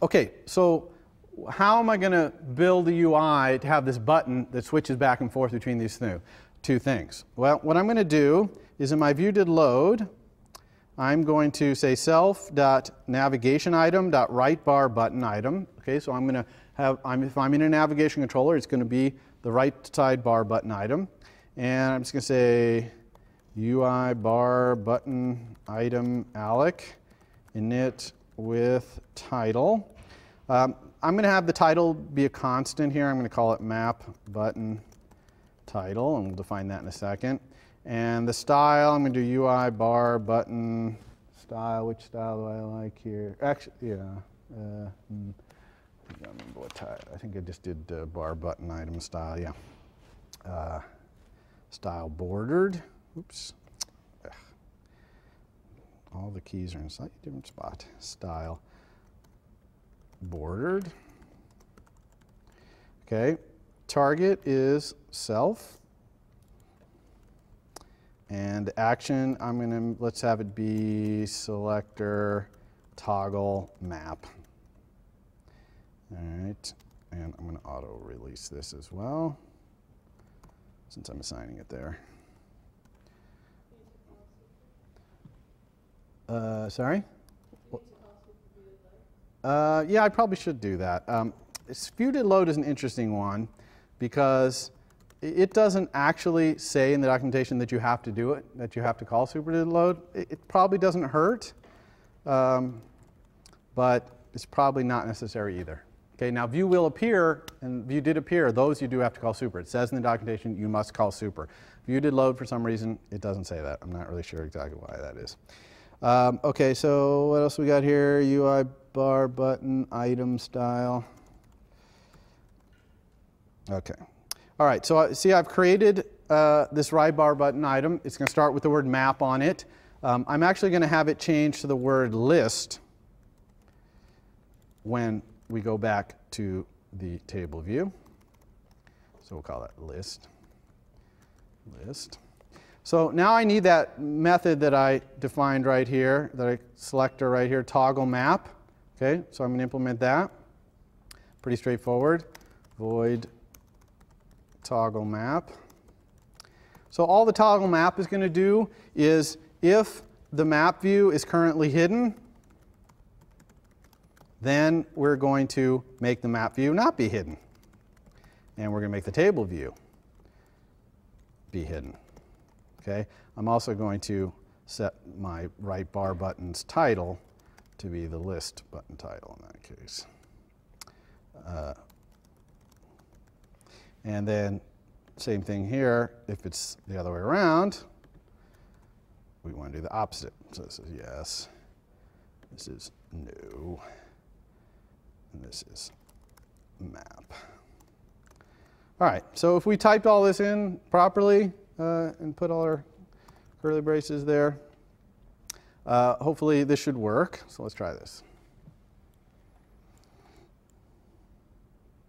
Okay, so how am I going to build a UI to have this button that switches back and forth between these two things? Well, what I'm going to do is in my view.did_load, I'm going to say self.navigationItem.rightBarButtonItem. Okay, so I'm going to have, if I'm in a navigation controller, it's going to be the right side bar button item. And I'm just going to say UI bar button item alloc init with title. I'm going to have the title be a constant here. I'm going to call it map button title, and we'll define that in a second. And the style, I'm going to do UI bar button style. Which style do I like here? Actually, yeah. I don't remember what type. I think I just did bar button item style. Yeah. Style bordered. Oops. Ugh. All the keys are in a slightly different spot. Style bordered. Okay. Target is self. And action, let's have it be selector toggle map. All right, and I'm going to auto release this as well, since I'm assigning it there. Sorry? Yeah, I probably should do that. View.did_load is an interesting one because it doesn't actually say in the documentation that you have to do it, that you have to call super_did_load. It probably doesn't hurt, but it's probably not necessary either. Okay, now view will appear, and view did appear. Those you do have to call super. It says in the documentation you must call super. View.did_load, for some reason, it doesn't say that. I'm not really sure exactly why that is. Okay, so what else we got here? UI bar button item style. Okay. All right, so see I've created this right bar button item. It's going to start with the word map on it. I'm actually going to have it change to the word list when we go back to the table view. So we'll call that list. List. So now I need that method that I defined right here, that selector right here, toggle map. Okay, so I'm going to implement that. Pretty straightforward. Void toggle map. So all the toggle map is going to do is if the map view is currently hidden, then we're going to make the map view not be hidden. And we're going to make the table view be hidden. Okay? I'm also going to set my right bar button's title to be the list button title in that case. And then same thing here, if it's the other way around, we want to do the opposite. So this is yes, this is no, and this is map. All right, so if we typed all this in properly and put all our curly braces there, hopefully this should work. So let's try this.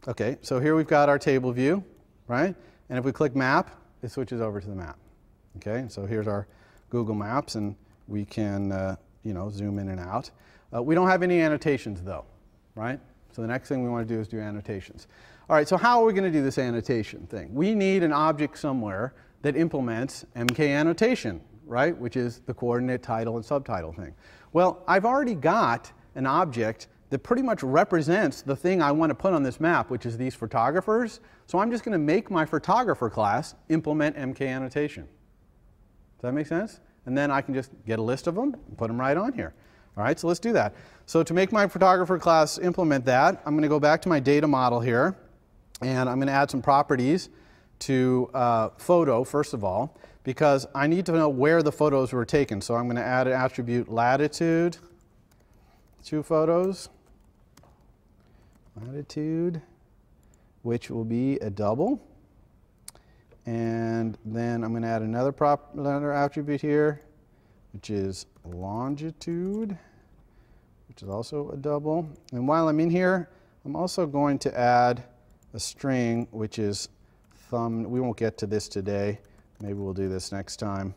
Okay, so here we've got our table view, right? And if we click map, it switches over to the map. Okay, so here's our Google Maps, and we can zoom in and out. We don't have any annotations though, right? So the next thing we want to do is do annotations. All right, so how are we going to do this annotation thing? We need an object somewhere that implements MK annotation, right? Which is the coordinate, title, and subtitle thing. Well, I've already got an object that pretty much represents the thing I want to put on this map, which is these photographers. So I'm just going to make my photographer class implement MK annotation. Does that make sense? And then I can just get a list of them and put them right on here. All right, so let's do that. So to make my photographer class implement that, I'm going to go back to my data model here, and I'm going to add some properties to photo, first of all, because I need to know where the photos were taken. So I'm going to add an attribute latitude to photos. Latitude, which will be a double. And then I'm going to add another attribute here, which is longitude, which is also a double. And while I'm in here, I'm also going to add a string, which is thumb. We won't get to this today. Maybe we'll do this next time.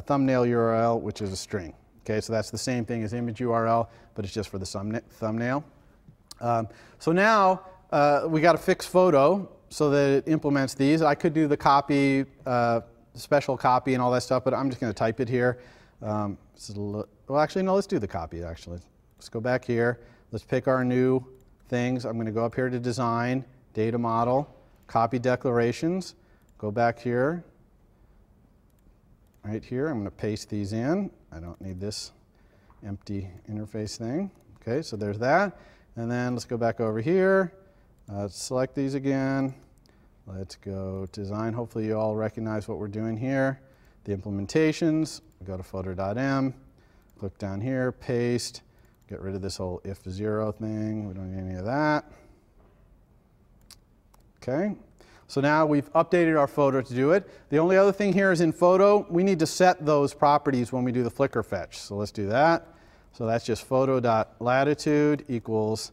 Thumbnail URL, which is a string. Okay, so that's the same thing as image URL, but it's just for the thumbnail. So now we got a fixed photo so that it implements these. I could do the copy, special copy and all that stuff, but I'm just going to type it here. Well, actually, no, let's do the copy, actually. Let's go back here. Let's pick our new things. I'm going to go up here to Design, Data Model, Copy Declarations. Go back here. Right here, I'm going to paste these in. I don't need this empty interface thing. Okay, so there's that. And then let's go back over here. Select these again. Let's go Design. Hopefully you all recognize what we're doing here. The implementations, go to photo.m, click down here, paste, get rid of this whole if zero thing. We don't need any of that. Okay. So now we've updated our photo to do it. The only other thing here is in photo, we need to set those properties when we do the flicker fetch. So let's do that. So that's just photo.latitude equals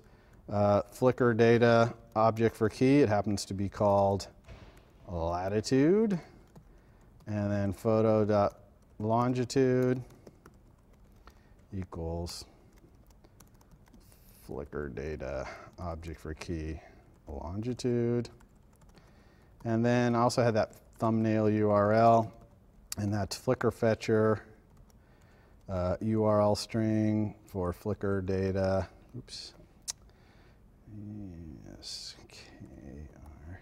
flicker data object for key. It happens to be called latitude. And then photo.longitude equals flicker data object for key longitude. And then I also had that thumbnail URL, and that's flicker fetcher URL string for flicker data. Oops. Yes, KR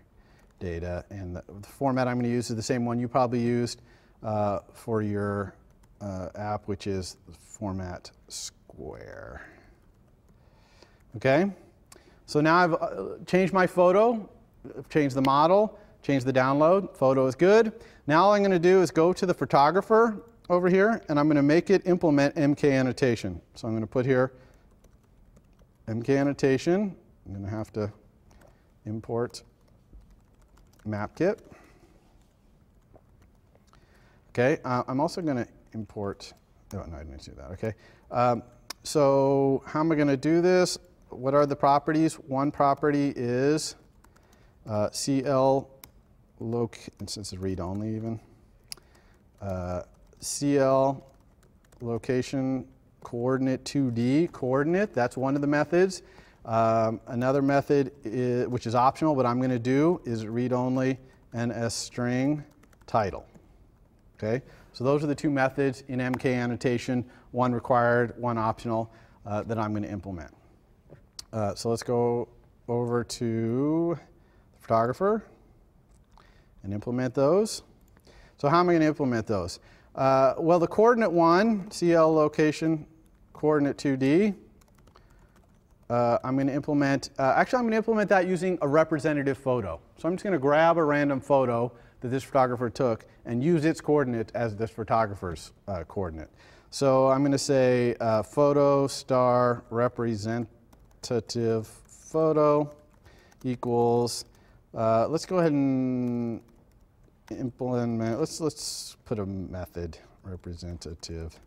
data. And the format I'm going to use is the same one you probably used for your app, which is format square. Okay? So now I've changed my photo, changed the model, changed the download. Photo is good. Now all I'm going to do is go to the photographer over here, and I'm going to make it implement MK annotation. So I'm going to put here MK annotation. I'm going to have to import MapKit. Okay, I'm also going to import, oh no, I didn't do that, okay. So how am I going to do this? What are the properties? One property is CL since it's read-only even. CL location coordinate 2D coordinate, that's one of the methods. Another method, which is optional, but I'm going to do, is read-only NS string title. Okay, so those are the two methods in MK annotation, one required, one optional, that I'm going to implement. So let's go over to the photographer and implement those. So how am I going to implement those? Well, the coordinate one, CL location coordinate 2D, I'm going to implement, actually I'm going to implement that using a representative photo. So I'm just going to grab a random photo that this photographer took and use its coordinate as this photographer's coordinate. So I'm going to say photo star representative photo equals, let's go ahead and implement, let's put a method representative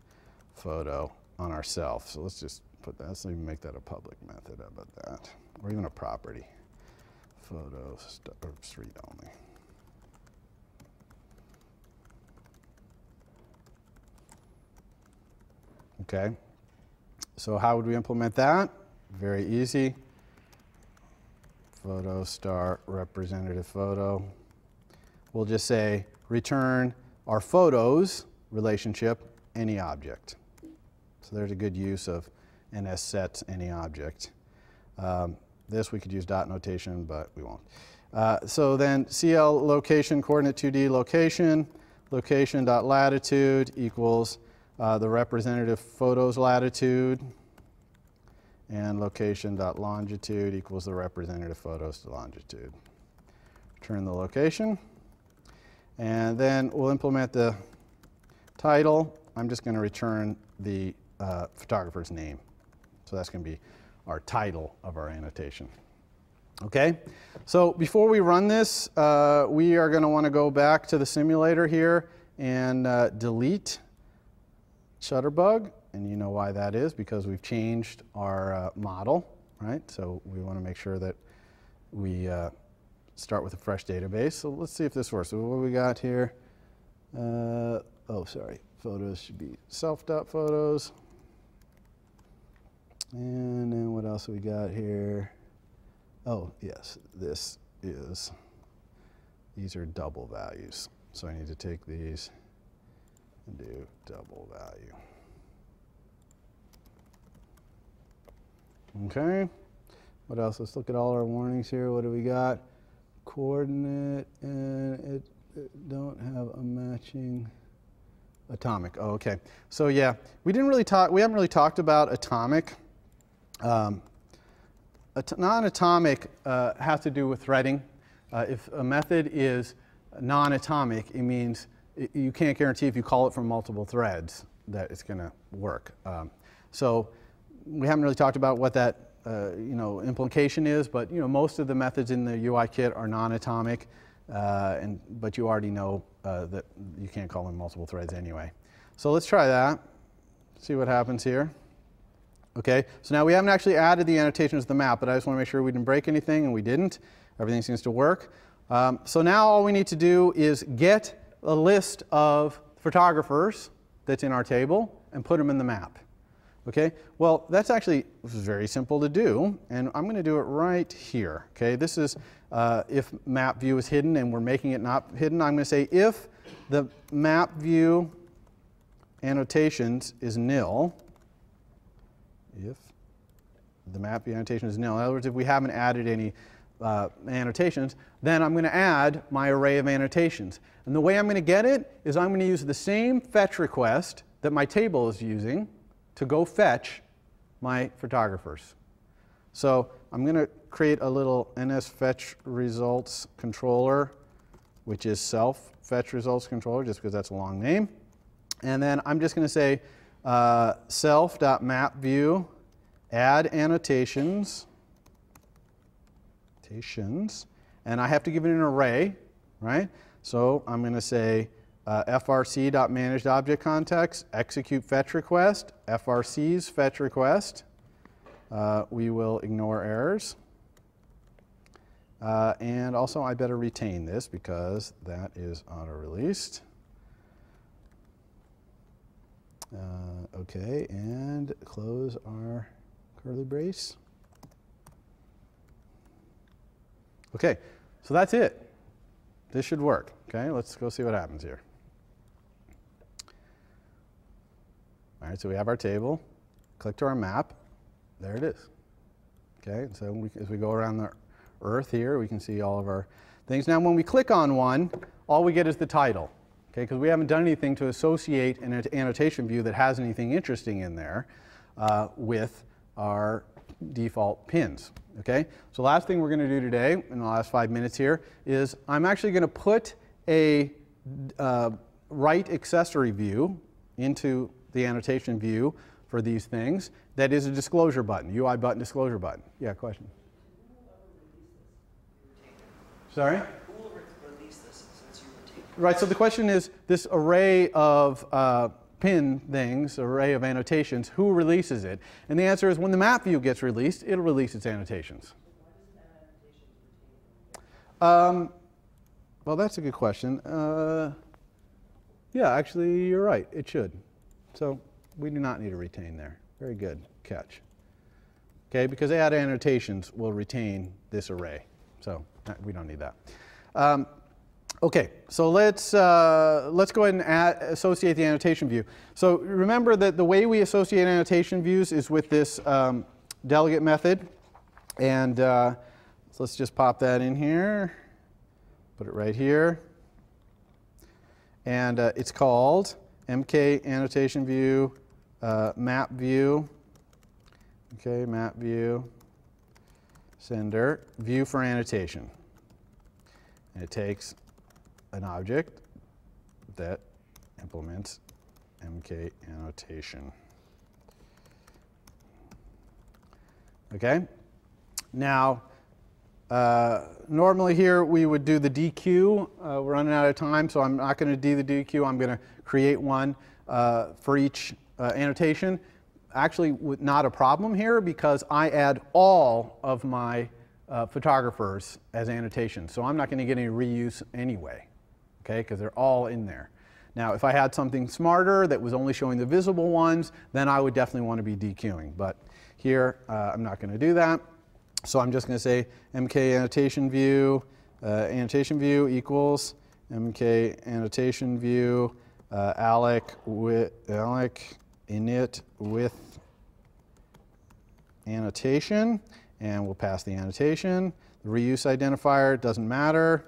photo on ourselves. So let's just put that, let's even make that a public method. How about that? Or even a property. Photo read only. Okay. So how would we implement that? Very easy. Photo star representative photo. We'll just say return our photos relationship any object. So there's a good use of NS sets any object. This we could use dot notation, but we won't. So then CL location coordinate 2D location, location.latitude equals the representative photos latitude, and location.longitude equals the representative photos to longitude. Return the location. And then we'll implement the title. I'm just going to return the photographer's name. So that's going to be our title of our annotation. Okay? So before we run this, we are going to want to go back to the simulator here and delete Shutterbug. And you know why that is, because we've changed our model. right? So we want to make sure that we start with a fresh database. So let's see if this works. So what we got here, oh, sorry, photos should be self.photos. And then what else we got here? Oh, yes, these are double values. So I need to take these and do double value. Okay, what else? Let's look at all our warnings here. What do we got? Coordinate, and it don't have a matching atomic. Oh, okay. So yeah, we haven't really talked about atomic. Non-atomic has to do with threading. If a method is non-atomic, it means you can't guarantee if you call it from multiple threads that it's going to work. So we haven't really talked about what that implication is, but most of the methods in the UI kit are non-atomic, but you already know that you can't call them multiple threads anyway. So let's try that. See what happens here. Okay, so now we haven't actually added the annotations to the map, but I just want to make sure we didn't break anything, and we didn't. Everything seems to work. So now all we need to do is get a list of photographers that's in our table and put them in the map. Okay, well, that's actually very simple to do, and I'm going to do it right here. Okay, this is if map view is hidden and we're making it not hidden, I'm going to say if the map view annotations is nil, if the map view annotation is nil, in other words, if we haven't added any annotations, then I'm going to add my array of annotations. And the way I'm going to get it is I'm going to use the same fetch request that my table is using to go fetch my photographers. So I'm going to create a little NSFetchResults controller, which is self fetch results controller, just because that's a long name. And then I'm just going to say self.mapView add annotations, and I have to give it an array, right? So I'm going to say frc.managedObjectContext, execute fetch request, frc's fetch request. We will ignore errors. And also I better retain this because that is auto-released. Okay, and close our curly brace. Okay, so that's it. This should work. Okay, let's go see what happens here. All right, so we have our table. Click to our map. There it is. Okay, so as we go around the Earth here, we can see all of our things. Now, when we click on one, all we get is the title. Okay, because we haven't done anything to associate an annotation view that has anything interesting in there with our default pins. Okay, so last thing we're going to do today in the last 5 minutes here is I'm actually going to put a write accessory view into the annotation view for these things. That is a disclosure button, UI button, disclosure button. Yeah, question? Sorry? Who will release this since you retain it? Right, so the question is this array of pin things, array of annotations, who releases it? And the answer is when the map view gets released, it'll release its annotations. Well, that's a good question. Yeah, actually, you're right. It should. So we do not need to retain there. Very good catch. Okay, because add annotations will retain this array. So we don't need that. Okay, so let's go ahead and associate the annotation view. So remember that the way we associate annotation views is with this delegate method. And so let's just pop that in here. Put it right here. And it's called mk annotation view map view. Okay, map view sender view for annotation. And it takes an object that implements mk annotation. Okay? Now, normally here we would do the DQ. We're running out of time, so I'm not going to do the DQ. I'm going to create one for each annotation. actually not a problem here because I add all of my photographers as annotations. So I'm not going to get any reuse anyway, okay, because they're all in there. Now, if I had something smarter that was only showing the visible ones, then I would definitely want to be dequeuing. But here, I'm not going to do that. So I'm just going to say MK annotation view equals MK annotation view alloc init with annotation, and we'll pass the annotation. The reuse identifier doesn't matter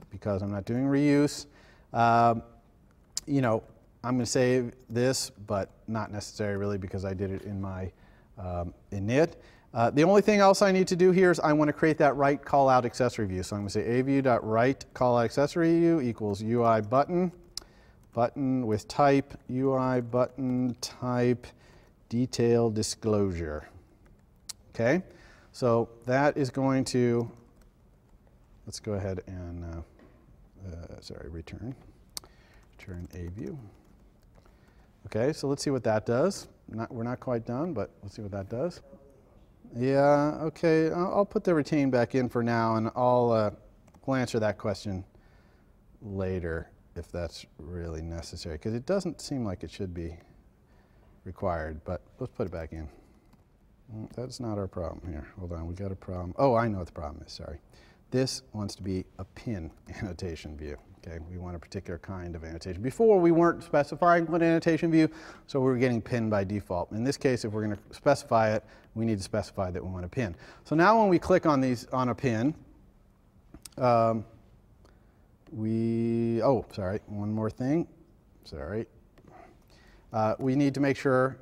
because I'm not doing reuse. You know, I'm going to save this, but not necessary really because I did it in my init. The only thing else I need to do here is I want to create that right callout accessory view. So I'm going to say aview.write callout accessory view equals UI button with type UI button type detail disclosure. Okay, so that is going to, let's go ahead and return a view. Okay, so let's see what that does. We're not quite done, but let's see what that does. Yeah, okay, I'll put the retain back in for now, and we'll answer that question later if that's really necessary, because it doesn't seem like it should be required, but let's put it back in. That's not our problem here. Hold on, we got a problem. Oh, I know what the problem is, sorry. This wants to be a pin annotation view. Okay, we want a particular kind of annotation. Before, we weren't specifying what annotation view, so we were getting pin by default. In this case, if we're going to specify it, we need to specify that we want a pin. So now when we click on a pin, one more thing. Sorry. We need to make sure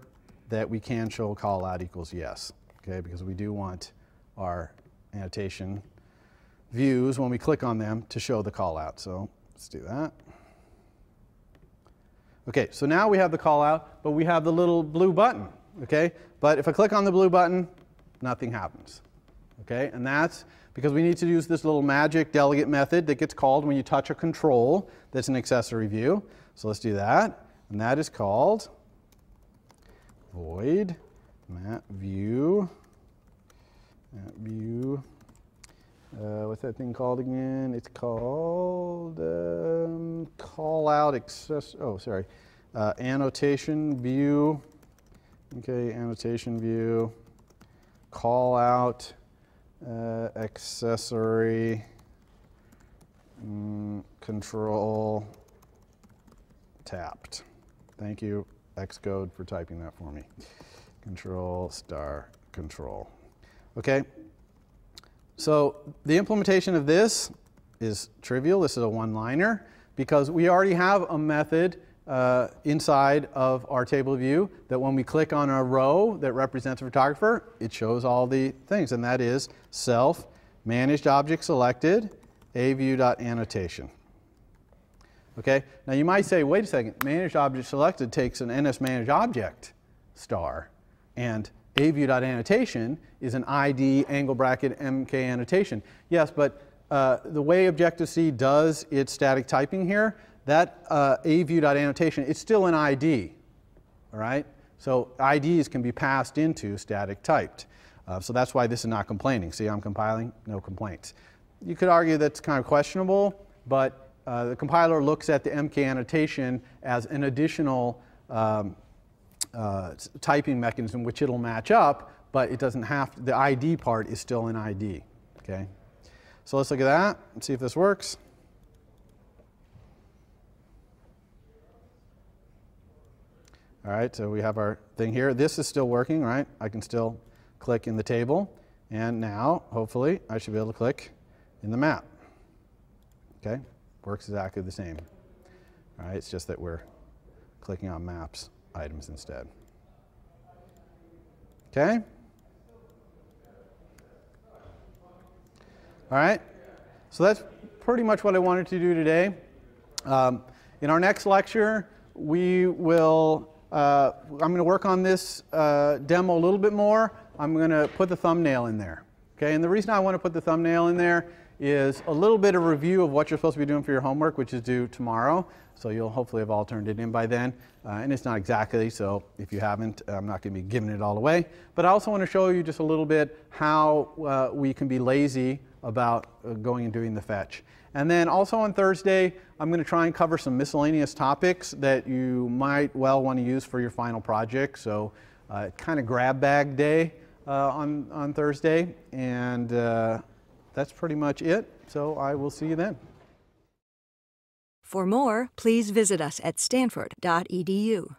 that we can show callout equals yes, okay, because we do want our annotation views, when we click on them, to show the callout. So let's do that. Okay, so now we have the callout, but we have the little blue button, okay? But if I click on the blue button, nothing happens, okay? And that's because we need to use this little magic delegate method that gets called when you touch a control that's an accessory view. So let's do that, and that is called void map view. What's that thing called again? It's called callout access. Oh, sorry, annotation view. Okay, annotation view. Callout accessory control tapped. Thank you, Xcode, for typing that for me. Control star control. Okay. So the implementation of this is trivial. This is a one-liner because we already have a method inside of our table view that when we click on a row that represents a photographer, it shows all the things, and that is self managed object selected aview.annotation. Okay, now you might say, wait a second, managed object selected takes an NS managed object star, and aview.annotation is an ID angle bracket MK annotation. Yes, but the way Objective-C does its static typing here, that aview.annotation, it's still an ID, all right? So IDs can be passed into static typed. So that's why this is not complaining. See, I'm compiling, no complaints. You could argue that's kind of questionable, but the compiler looks at the MK annotation as an additional typing mechanism which it'll match up, but it doesn't have to, the ID part is still an ID, okay? So let's look at that and see if this works. All right, so we have our thing here. This is still working, right? I can still click in the table, and now, hopefully, I should be able to click in the map. Okay, works exactly the same. All right, it's just that we're clicking on maps items instead. Okay? All right, so that's pretty much what I wanted to do today. In our next lecture, we will, I'm going to work on this demo a little bit more. I'm going to put the thumbnail in there. Okay, and the reason I want to put the thumbnail in there is a little bit of review of what you're supposed to be doing for your homework, which is due tomorrow. So you'll hopefully have all turned it in by then. And it's not exactly, so if you haven't, I'm not going to be giving it all away. But I also want to show you just a little bit how we can be lazy about going and doing the fetch. And then also on Thursday, I'm going to try and cover some miscellaneous topics that you might well want to use for your final project. So kind of grab bag day on Thursday. And that's pretty much it. So I will see you then. For more, please visit us at stanford.edu.